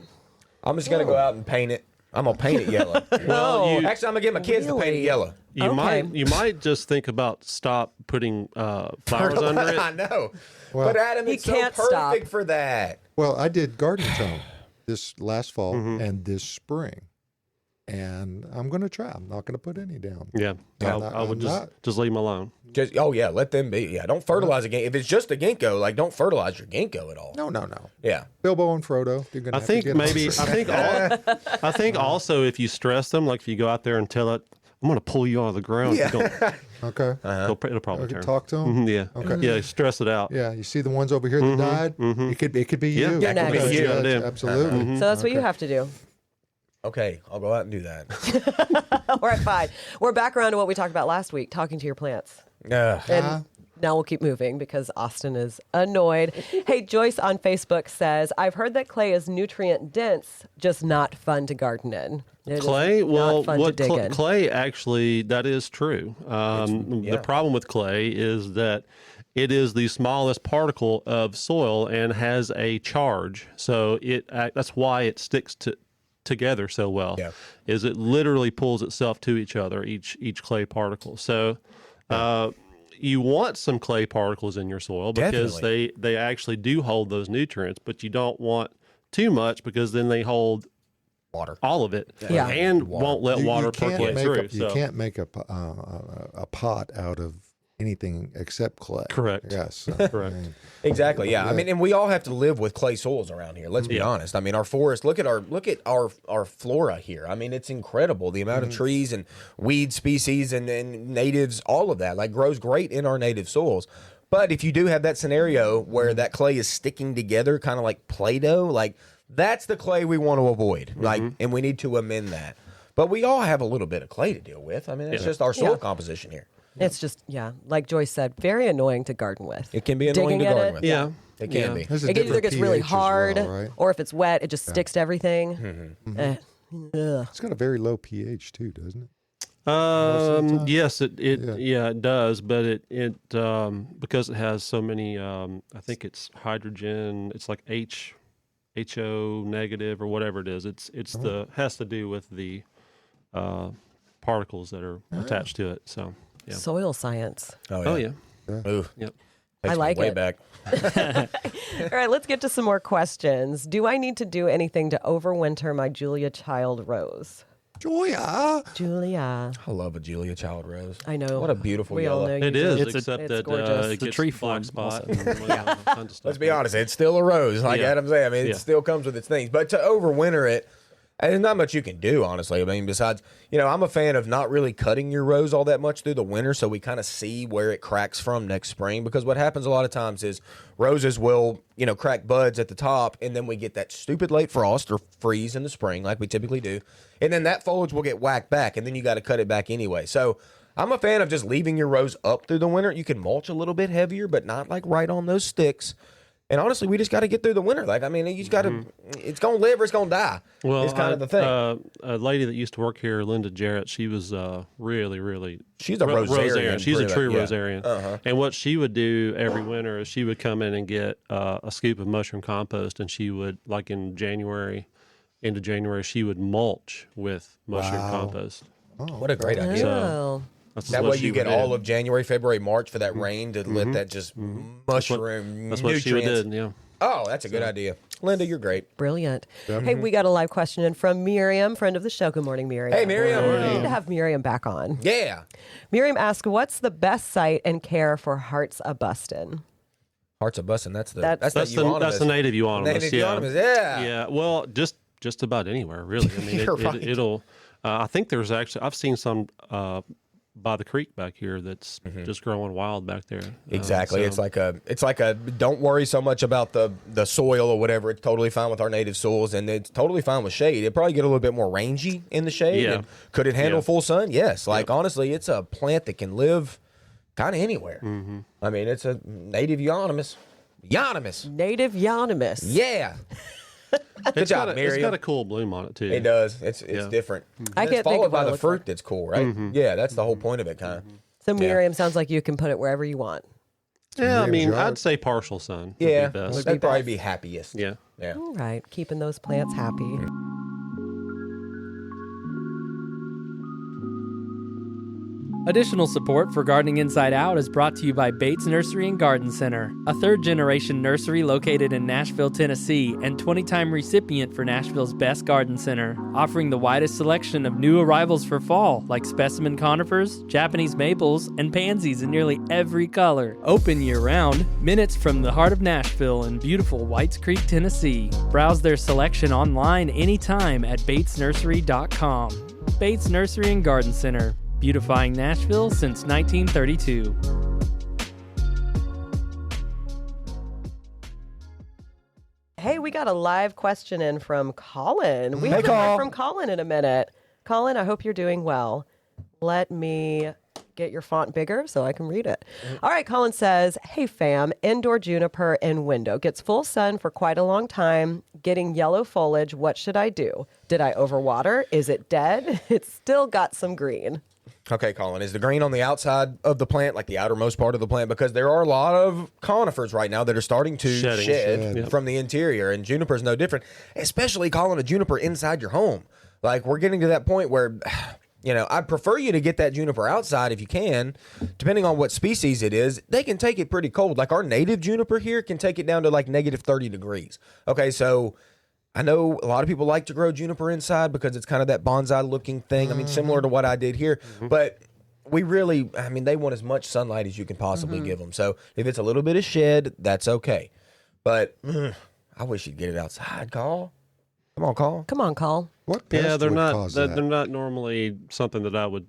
S3: I'm just going to go out and paint it. I'm going to paint it yellow.
S5: Well,
S3: Actually, I'm going to get my kids to paint it yellow.
S5: You
S2: Okay.
S5: might just think about stop putting flowers under it.
S3: I know.
S4: Well,
S3: but Adam,
S2: He
S3: it's so
S2: can't
S3: perfect
S2: stop.
S3: for that.
S4: Well, I did garden tone this last fall and this spring, and I'm going to try. I'm not going to put any down.
S5: Yeah, I
S4: I'm
S5: would
S4: not.
S5: just leave them alone.
S3: Oh, yeah, let them be. Yeah, don't fertilize a ginkgo. If it's just a ginkgo, like, don't fertilize your ginkgo at all.
S4: No.
S3: Yeah.
S4: Bilbo and Frodo. You're going to
S5: I think maybe I think also if you stress them, like if you go out there and tell it, I'm going to pull you out of the ground.
S3: Yeah.
S4: Okay.
S5: It'll probably
S4: Okay,
S5: turn.
S4: talk to them.
S5: Yeah.
S4: Okay.
S5: Yeah. Stress it out.
S4: Yeah, you see the ones over here that died. It could be
S5: Yeah.
S4: you.
S5: Yeah,
S2: it could be
S4: Okay,
S5: you.
S4: that's-
S5: Yeah.
S4: Absolutely.
S2: So that's what you have to do.
S3: Okay, I'll go out and do that.
S2: All right, fine. We're back around to what we talked about last week, talking to your plants.
S3: Ugh.
S2: And now we'll keep moving because Austin is annoyed. Hey, Joyce on Facebook says, I've heard that clay is nutrient dense, just not fun to garden in. It is
S5: Clay, well,
S2: not fun
S5: what
S2: to dig in.
S5: clay actually, that is true. The problem with clay is that it is the smallest particle of soil and has a charge. So that's why it sticks together so well.
S3: Yeah.
S5: Is it literally pulls itself to each other, each clay particle. So you want some clay particles in your soil because
S3: Definitely.
S5: they actually do hold those nutrients, but you don't want too much because then they hold
S3: Water.
S5: all of it,
S2: Yeah.
S5: and won't let water percolate through.
S4: You can't make a pot out of anything except clay.
S5: Correct.
S4: Yes.
S5: Correct.
S3: Exactly. Yeah. I mean, and we all have to live with clay soils around here. Let's be honest. I mean, our forest. Look at our flora here. I mean, it's incredible the amount of trees and weed species and natives. All of that like grows great in our native soils. But if you do have that scenario where that clay is sticking together, kind of like Play-Doh, like that's the clay we want to avoid. Like, and we need to amend that. But we all have a little bit of clay to deal with. I mean, it's just our soil composition here.
S2: It's just, like Joyce said, very annoying to garden with.
S3: It can be annoying to
S2: Digging at
S3: garden
S2: it,
S3: with.
S5: Yeah.
S3: It can be.
S4: There's a
S2: It either
S4: different
S2: gets really
S4: pH as
S2: hard,
S4: well, right?
S2: or if it's wet, it just sticks to everything. Ugh.
S4: It's got a very low pH too, doesn't it?
S5: Yes, it does, but it because it has so many. I think it's hydrogen. It's like HO negative or whatever it is. It's has to do with the particles that are attached to it. So yeah.
S2: Soil science.
S5: Oh yeah.
S3: Ooh.
S5: Yep.
S3: Takes
S2: I like
S3: me way
S2: it.
S3: back.
S2: All right, let's get to some more questions. Do I need to do anything to overwinter my Julia Child rose? Julia.
S3: I love a Julia Child rose.
S2: I know.
S3: What a beautiful
S2: We
S3: yellow.
S2: all know you
S5: It
S2: do.
S5: is,
S1: It's
S5: except
S2: it's
S5: that
S2: gorgeous.
S5: it
S1: It's a
S5: gets
S1: tree
S5: black
S1: form
S5: spot.
S1: also.
S5: And tons of stuff.
S3: Let's be honest, it's still a rose, like
S5: Yeah.
S3: Adam said. I mean, it
S5: Yeah.
S3: still comes with its things. But to overwinter it, and there's not much you can do, honestly. I mean, besides, I'm a fan of not really cutting your rose all that much through the winter so we kind of see where it cracks from next spring. Because what happens a lot of times is roses will, crack buds at the top, and then we get that stupid late frost or freeze in the spring like we typically do. And then that foliage will get whacked back, and then you got to cut it back anyway. So I'm a fan of just leaving your rose up through the winter. You can mulch a little bit heavier, but not like right on those sticks. And honestly, we just got to get through the winter. Like, I mean, you just got to, it's going to live or it's going to die.
S5: Well,
S3: it's kind of the thing.
S5: A lady that used to work here, Linda Jarrett, she was really, really.
S3: She's a rosarian.
S5: She's a true
S3: Yeah.
S5: rosarian. And what she would do every winter is she would come in and get a scoop of mushroom compost, and she would, like in January, into January, she would mulch with mushroom compost.
S3: What a great idea.
S2: Oh.
S5: That's
S3: That
S5: what
S3: way
S5: she
S3: you get
S5: would do.
S3: all of January, February, March for that rain to let that just mushroom
S5: That's what she would
S3: nutrients.
S5: do. Yeah.
S3: Oh, that's a good idea. Linda, you're great.
S2: Brilliant. Hey, we got a live question in from Miriam, friend of the show. Good morning, Miriam.
S3: Hey, Miriam.
S2: We need to have Miriam back on.
S3: Yeah.
S2: Miriam asked, what's the best site and care for hearts a bustin'?
S3: Hearts a bussin'. That's the
S5: That's the native euonymus.
S3: Native euonymus, yeah.
S5: Yeah. Well, just about anywhere, really. I mean,
S3: Right.
S5: it'll. I think there's actually. I've seen some by the creek back here that's just growing wild back there.
S3: Exactly. It's like a. Don't worry so much about the soil or whatever. It's totally fine with our native soils, and it's totally fine with shade. It probably get a little bit more rangy in the shade.
S5: Yeah.
S3: And could it handle full sun? Yes. Like honestly, it's a plant that can live kind of anywhere. I mean, it's a native euonymus.
S2: Native euonymus.
S3: Yeah. Good job, Miriam.
S5: It's got a cool bloom on it too.
S3: It does. It's different.
S2: I
S3: And
S2: can't
S3: it's
S2: think
S3: followed
S2: of what
S3: by
S2: it
S3: the
S2: looks
S3: fruit
S2: like.
S3: that's cool, right? Yeah, that's the whole point of it, kind of.
S2: So Miriam sounds like you can put it wherever you want.
S5: Yeah, I mean,
S4: Miriam's yard.
S5: I'd say partial sun.
S3: Yeah,
S5: would be best.
S3: that'd probably be happiest.
S5: Yeah.
S3: Yeah.
S2: All right, keeping those plants happy.
S1: Additional support for Gardening Inside Out is brought to you by Bates Nursery and Garden Center, a third-generation nursery located in Nashville, Tennessee, and 20-time recipient for Nashville's Best Garden Center, offering the widest selection of new arrivals for fall, like specimen conifers, Japanese maples, and pansies in nearly every color. Open year-round, minutes from the heart of Nashville in beautiful Whites Creek, Tennessee. Browse their selection online anytime at batesnursery.com. Bates Nursery and Garden Center, beautifying Nashville since 1932.
S2: Hey, we got a live question in from Colin. We haven't
S3: Col.
S2: heard from Colin in a minute. Colin, I hope you're doing well. Let me get your font bigger so I can read it. All right, Colin says, hey fam, indoor juniper in window. Gets full sun for quite a long time. Getting yellow foliage. What should I do? Did I overwater? Is it dead? It's still got some green.
S3: Okay, Colin, is the green on the outside of the plant, like the outermost part of the plant? Because there are a lot of conifers right now that are starting to shed from the interior, and juniper is no different, especially calling a juniper inside your home. Like, we're getting to that point where, you know, I'd prefer you to get that juniper outside if you can. Depending on what species it is, they can take it pretty cold. Like, our native juniper here can take it down to like negative 30 degrees. Okay, so I know a lot of people like to grow juniper inside because it's kind of that bonsai looking thing. I mean, similar to what I did here, but we really, I mean, they want as much sunlight as you can possibly give them. So if it's a little bit of shed, that's okay. But I wish you'd get it outside, Call. Come on, Call.
S2: Come on, Call.
S4: What pest
S5: Yeah, they're
S4: would
S5: not.
S4: cause
S5: They're
S4: that?
S5: not normally something that I would,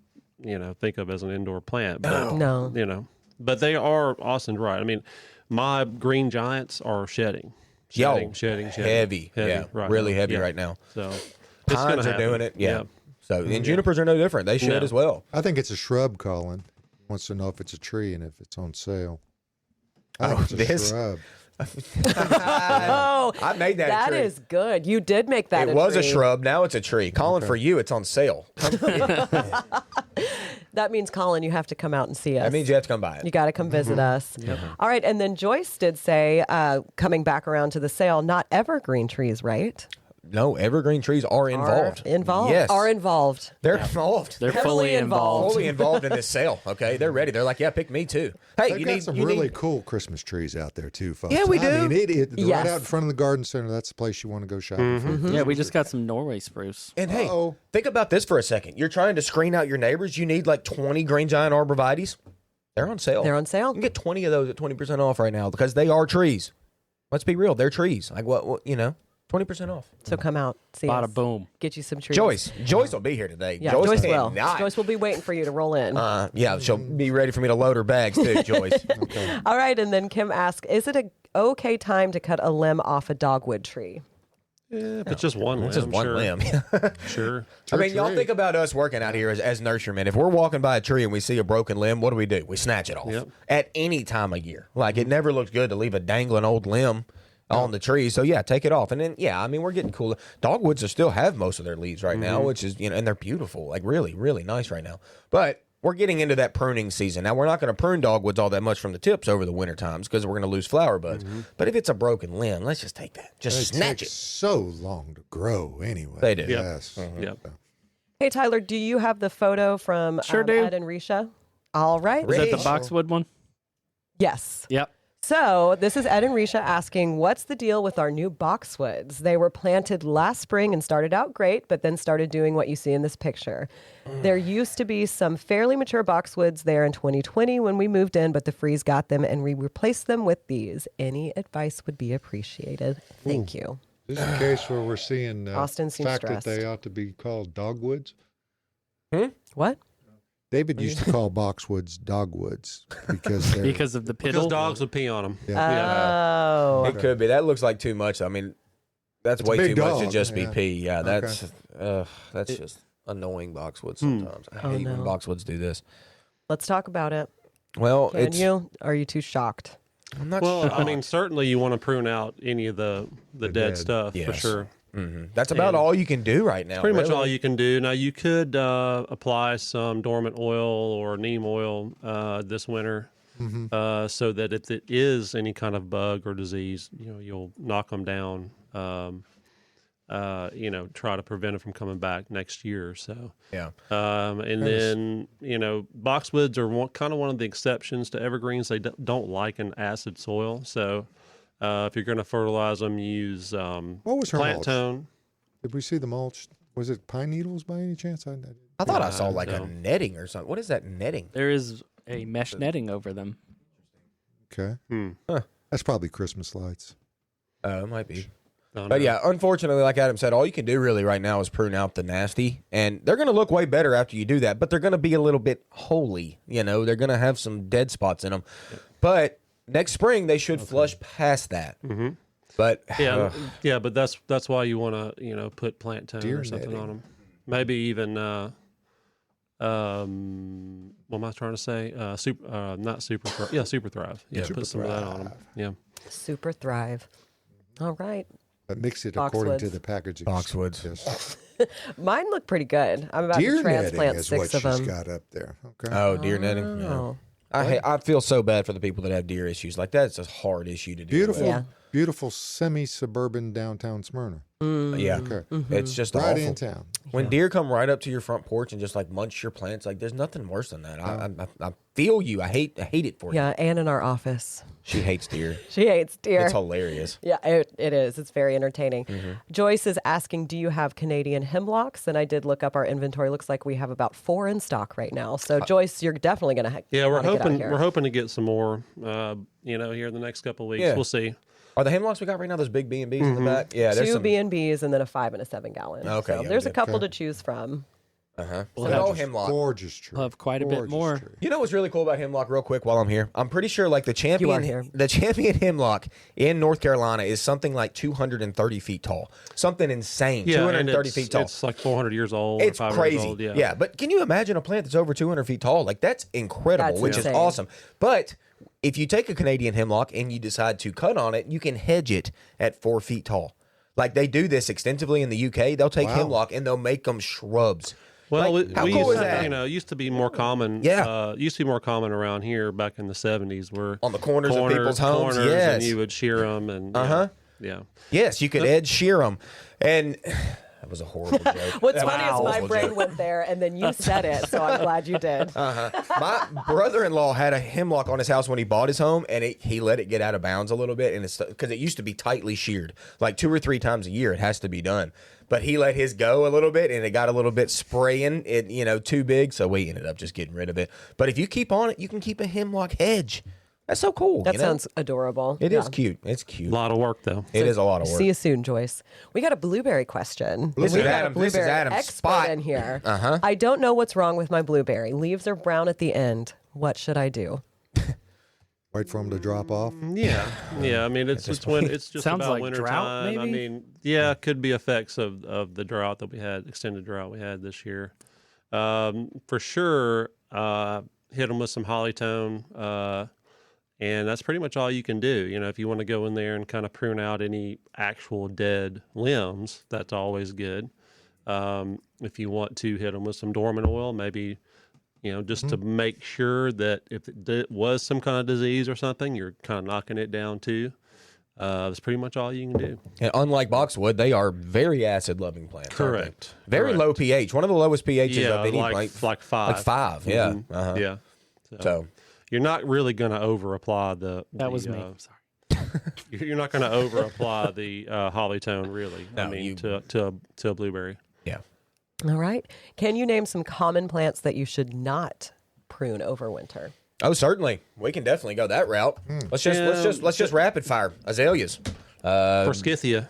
S5: think of as an indoor plant. But,
S2: No.
S5: but they are. Austin's right. I mean, my green giants are shedding. Shedding.
S3: Heavy. Yeah,
S5: right
S3: really
S5: now.
S3: heavy
S5: Yeah.
S3: right now.
S5: So
S3: Pines are doing it. Yeah. So and junipers are no different. They shed
S5: Yeah.
S3: as well.
S4: I think it's a shrub, Colin. He wants to know if it's a tree and if it's on sale. I think it's a
S3: this?
S4: shrub.
S2: Oh,
S3: I made that.
S2: that
S3: a tree.
S2: is good. You did make that
S3: It was a
S2: tree.
S3: shrub. Now it's a tree. Colin, for you, it's on sale.
S2: That means, Colin, you have to come out and see us.
S3: That means you have to come by
S2: You
S3: it.
S2: got to come visit us. All right. And then Joyce did say, coming back around to the sale, not evergreen trees, right?
S3: No, evergreen trees are involved.
S2: Yes. Are involved.
S3: They're involved.
S1: They're
S2: Heavily
S1: fully involved.
S3: fully involved in this sale. Okay, they're ready. They're like, yeah, pick me too. Hey,
S4: They've
S3: you
S4: got
S3: need
S4: some
S3: you
S4: really
S3: need,
S4: cool Christmas trees out there too, folks.
S3: Yeah, we
S4: I
S3: do.
S4: mean,
S2: Yes.
S4: right out in front of the garden center. That's the place you want to go shopping for.
S1: Yeah, we just got some Norway spruce.
S3: And hey,
S4: Uh-oh.
S3: think about this for a second. You're trying to screen out your neighbors. You need like 20 green giant arborvitaes. They're on sale.
S2: They're on sale.
S3: You can get 20 of those at 20% off right now because they are trees. Let's be real. They're trees. Like what 20% off.
S2: So come out, see
S1: Bada
S2: us.
S1: boom.
S2: Get you some trees.
S3: Joyce will be here today.
S2: Yeah, Joyce will.
S3: cannot.
S2: Joyce will be waiting for you to roll in.
S3: Yeah, she'll be ready for me to load her bags too, Joyce.
S2: All right. And then Kim asked, is it a okay time to cut a limb off a dogwood tree?
S5: Yeah, if it's just one limb.
S3: It's just one
S5: sure.
S3: limb.
S5: Sure.
S3: I mean, y'all
S4: tree.
S3: think about us working out here as nurserymen. If we're walking by a tree and we see a broken limb, what do? We snatch it off
S5: Yep.
S3: at any time of year. Like, it never looks good to leave a dangling old limb on the tree. So, yeah, take it off. And then, I mean, we're getting cooler. Dogwoods still have most of their leaves right now, which is, and they're beautiful. Like, really, really nice right now. But we're getting into that pruning season. Now, we're not going to prune dogwoods all that much from the tips over the winter times because we're going to lose flower buds. But if it's a broken limb, let's just take that. Just
S4: It
S3: snatch
S4: takes
S3: it.
S4: so long to grow anyway.
S3: They do.
S4: Yes.
S5: Yep.
S2: Hey, Tyler, do you have the photo from
S1: Sure do.
S2: Ed and Risha? All right.
S1: Is that the
S3: Rich.
S1: boxwood one?
S2: Yes.
S1: Yep.
S2: So this is Ed and Risha asking, what's the deal with our new boxwoods? They were planted last spring and started out great, but then started doing what you see in this picture. There used to be some fairly mature boxwoods there in 2020 when we moved in, but the freeze got them and we replaced them with these. Any advice would be appreciated. Thank you.
S4: This is a case where we're seeing
S2: Austin
S4: the
S2: seems
S4: fact
S2: stressed.
S4: that they ought to be called dogwoods.
S2: What?
S4: David used to call boxwoods dogwoods because they're
S1: Because of the
S5: Because
S1: piddle.
S5: dogs would pee on them.
S2: Oh.
S3: It could be. That looks like too much. I mean, that's
S4: It's a
S3: way
S4: big
S3: too much to
S4: dog,
S3: just be
S4: yeah.
S3: pee. Yeah, that's just annoying boxwoods sometimes. I hate when
S2: no.
S3: boxwoods do this.
S2: Let's talk about it.
S3: Well,
S2: Can you? Are you too shocked?
S3: I'm not
S5: Well,
S3: sure.
S5: I mean, certainly you want to prune out any of the dead
S4: dead.
S5: stuff for
S3: Yes.
S5: sure.
S3: That's about all you can do right now.
S5: Pretty much
S3: really.
S5: all you can do. Now, you could apply some dormant oil or neem oil this winter so that if it is any kind of bug or disease, you'll knock them down, try to prevent it from coming back next year or so.
S3: Yeah.
S5: And then, boxwoods are kind of one of the exceptions to evergreens. They don't like an acid soil. So if you're going to fertilize them, use
S4: What was her
S5: plant
S4: mulch?
S5: tone.
S4: Did we see the mulch? Was it pine needles by any chance?
S3: I thought I saw like
S5: no.
S3: a netting or something. What is that netting?
S1: There is a mesh netting over them.
S4: Okay.
S3: Huh.
S4: That's probably Christmas lights.
S3: It might be.
S5: Oh,
S3: But
S5: no.
S3: yeah, unfortunately, like Adam said, all you can do really right now is prune out the nasty. And they're going to look way better after you do that, but they're going to be a little bit holy. They're going to have some dead spots in them. But next spring, they should flush past that. Mm-hmm. But
S5: Yeah, but that's why you want to put plant tone
S4: Deer
S5: or something
S4: netting.
S5: on them. Maybe even what am I trying to say? Not super thrive. Yeah, super thrive. Yeah,
S4: Super
S5: put some of that on them. Yeah.
S2: Super thrive. All right.
S4: But mix it according to
S2: Boxwoods.
S4: the packaging.
S3: Boxwoods.
S4: Yes.
S2: Mine look pretty good. I'm about
S4: Deer
S2: to
S4: netting
S2: transplant
S4: is
S2: 6
S4: what
S2: of
S4: she's
S2: them.
S4: got up there. Okay.
S3: oh, deer netting. Yeah.
S2: Oh.
S3: I feel so bad for the people that have deer issues. Like that's a hard issue to deal
S4: Beautiful,
S2: Yeah.
S4: beautiful semi-suburban downtown Smyrna.
S3: with. Yeah,
S4: Okay.
S3: it's just
S4: Right
S3: awful.
S4: in town.
S3: When deer come right up to your front porch and just like munch your plants, like there's nothing worse than that. I feel you. I hate it for you.
S2: Yeah, Anne in our office.
S3: She hates deer.
S2: She hates deer.
S3: It's hilarious.
S2: Yeah, it is. It's very entertaining.
S3: Mm-hmm.
S2: Joyce is asking, do you have Canadian hemlocks? And I did look up our inventory. Looks like we have about 4 in stock right now. So Joyce, you're definitely going to
S5: Yeah, we're
S2: get out
S5: hoping
S2: here.
S5: we're hoping to get some more. Here in the next couple of weeks.
S3: Yeah.
S5: We'll see.
S3: Are the hemlocks we got right now those big B&Bs in the back? Yeah, there's
S2: 2
S3: some.
S2: B&Bs and then a 5 and a 7 gallon.
S3: Okay,
S2: So
S3: yeah,
S2: there's a
S3: good.
S2: couple
S4: Okay.
S2: to choose from.
S3: Good old hemlock.
S4: Gorgeous tree.
S1: We'll have quite a bit
S4: Gorgeous
S1: more.
S4: tree.
S3: You know what's really cool about hemlock, real quick, while I'm here? I'm pretty sure like the
S2: are here.
S3: champion hemlock in North Carolina is something like 230 feet tall. Something insane.
S5: Yeah,
S3: 230
S5: and
S3: feet tall.
S5: It's like 400 years old.
S3: It's
S5: or 500
S3: crazy.
S5: Years old.
S3: Yeah, but can you imagine a plant that's over 200 feet tall? Like that's incredible,
S2: That's
S3: which
S2: insane.
S3: is awesome. But if you take a Canadian hemlock and you decide to cut on it, you can hedge it at 4 feet tall. Like they do this extensively in the UK. They'll take
S4: Wow.
S3: hemlock and they'll make them shrubs.
S5: Well,
S3: Like, how
S5: we
S3: cool
S5: used
S3: is
S5: to,
S3: that?
S5: it used to be more common.
S3: Yeah.
S5: Used to be more common around here back in the 70s, where
S3: On the corners of people's homes,
S5: and
S3: yes.
S5: you would shear them, and yeah.
S3: Yes, you could edge shear them. And that was a horrible joke.
S2: What's
S3: That was
S2: funny
S3: a
S2: is my
S3: horrible
S2: brain
S3: joke.
S2: went there and then you said it. So I'm glad you did.
S3: My brother-in-law had a hemlock on his house when he bought his home, and he let it get out of bounds a little bit, and it's because it used to be tightly sheared, like 2 or 3 times a year. It has to be done, but he let his go a little bit, and it got a little bit spraying. It too big, so we ended up just getting rid of it. But if you keep on it, you can keep a hemlock hedge. That's so cool.
S2: That sounds adorable.
S3: It
S2: Yeah.
S3: is cute. It's cute.
S5: A lot of work though.
S3: It is a lot of work.
S2: See you soon, Joyce. We got a blueberry question.
S3: This
S2: we
S3: is
S2: got
S3: Adam-
S2: a
S3: this is
S2: blueberry
S3: Adam's
S2: expert
S3: spot.
S2: in here. I don't know what's wrong with my blueberry. Leaves are brown at the end. What should I do?
S4: Wait for them to drop off.
S5: Yeah. I mean, it's just
S1: Sounds
S5: about
S1: like
S5: winter
S1: drought,
S5: time. I
S1: maybe?
S5: mean, yeah, it could be effects of the drought that we had, extended drought we had this year. For sure, hit them with some hollytone, and that's pretty much all you can do. If you want to go in there and kind of prune out any actual dead limbs, that's always good. If you want to hit them with some dormant oil, maybe. Just to make sure that if it was some kind of disease or something, you're kind of knocking it down too. That's pretty much all you can do.
S3: And unlike boxwood, they are very acid-loving plants. aren't they?
S5: Correct.
S3: Very
S5: Correct.
S3: low pH. One of the lowest pHs
S5: Yeah,
S3: of any
S5: like
S3: plant.
S5: 5.
S3: Like 5. Yeah.
S5: Mhm.
S3: Uh-huh.
S5: Yeah.
S3: So
S5: you're not really going to over apply the.
S1: That was me. Sorry.
S5: You're not going to over apply the holly tone, really.
S3: No,
S5: I mean, to a blueberry.
S3: Yeah.
S2: All right. Can you name some common plants that you should not prune over winter?
S3: Oh, certainly. We can definitely go that route. Let's just rapid fire azaleas. Forsythia.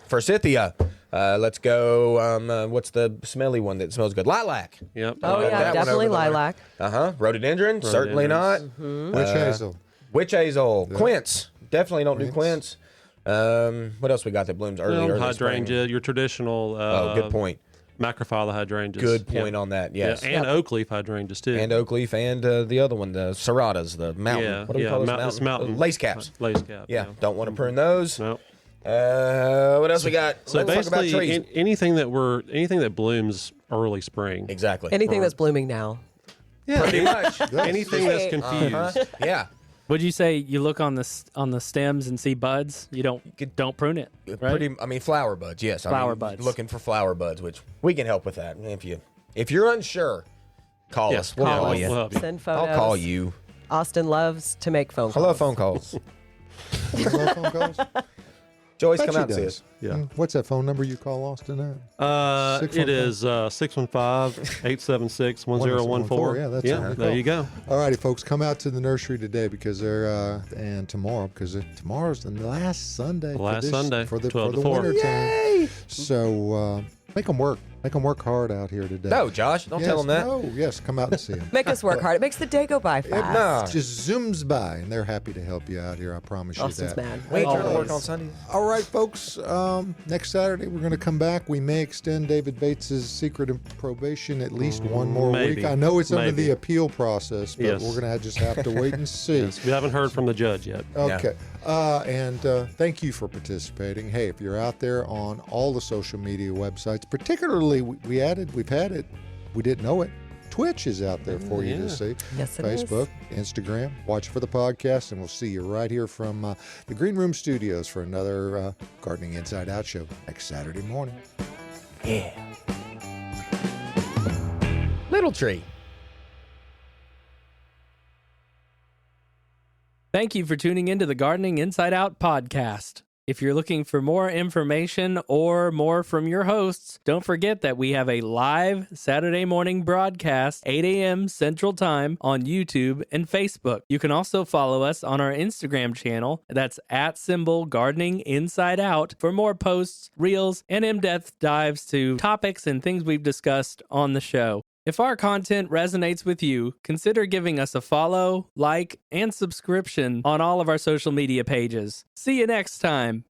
S3: Let's go. What's the smelly one that smells good? Lilac.
S5: Yep.
S2: Oh, yeah, definitely lilac.
S3: Rhododendron. Certainly not.
S4: Witch hazel.
S3: Witch hazel. Quince. Definitely don't do quince. What else we got that blooms early
S5: hydrangea.
S3: spring?
S5: Your traditional.
S3: Good point.
S5: Macrophylla hydrangeas.
S3: Good point on that. Yes.
S5: Yeah, and oak leaf hydrangeas too.
S3: And oak leaf and the other one, the serratas, the mountain.
S5: Yeah,
S3: What do we call those?
S5: mountain.
S3: Lace caps.
S5: Lace cap.
S3: Yeah. Don't want to prune those.
S5: No.
S3: What else we got?
S5: So
S3: Let's talk about trees.
S5: basically, anything that blooms early spring.
S3: Exactly.
S2: Anything that's blooming now.
S5: Yeah.
S3: Pretty much.
S5: Anything that's confused.
S3: Yeah.
S1: Would you say you look on the stems and see buds? You don't prune it, right?
S3: Flower buds. Yes.
S1: Flower buds.
S3: Looking for flower buds, which we can help with that. If you're unsure, call us. We'll call you.
S5: We'll help you.
S2: Send photos.
S3: I'll call you.
S2: Austin loves to make phone calls.
S3: I love phone calls.
S4: Hello, phone calls?
S3: Joey's
S4: Bet
S3: come
S4: she
S3: out and see
S4: does.
S3: us.
S5: Yeah.
S4: What's that phone number you call Austin at?
S5: It is 615-876-1014.
S4: Yeah, that's
S5: yeah. There you go.
S4: All righty, folks, come out to the nursery today because they're and tomorrow because tomorrow's the last Sunday.
S5: For the 12 to 4.
S4: winter time. So make them work. Make them work hard out here today.
S3: No, Josh, don't tell them that.
S4: No, yes, come out and see them.
S2: Make us work hard. It makes the day go by fast.
S3: No.
S4: Just zooms by, and they're happy to help you out here. I promise you
S2: Austin's
S4: that.
S2: man.
S3: We ain't trying to work
S2: Always.
S3: on Sundays.
S4: All right, folks. Next Saturday we're going to come back. We may extend David Bates's secret of probation at least one more
S5: Maybe.
S4: week. I know it's under
S5: Maybe.
S4: the appeal process, but
S5: Yes.
S4: we're going to just have to wait and see.
S5: Yes, we haven't heard from the judge yet.
S4: Okay. And thank you for participating. Hey, if you're out there on all the social media websites, particularly we've had it, we didn't know it. Twitch is out there for you to see.
S2: Yes, it is.
S4: Facebook, Instagram. Watch for the podcast, and we'll see you right here from the Green Room Studios for another Gardening Inside Out show next Saturday morning.
S3: Yeah. Little tree.
S1: Thank you for tuning into the Gardening Inside Out podcast. If you're looking for more information or more from your hosts, don't forget that we have a live Saturday morning broadcast, 8 a.m. Central Time on YouTube and Facebook. You can also follow us on our Instagram channel. That's @Gardening Inside Out for more posts, reels, and in-depth dives to topics and things we've discussed on the show. If our content resonates with you, consider giving us a follow, like, and subscription on all of our social media pages. See you next time.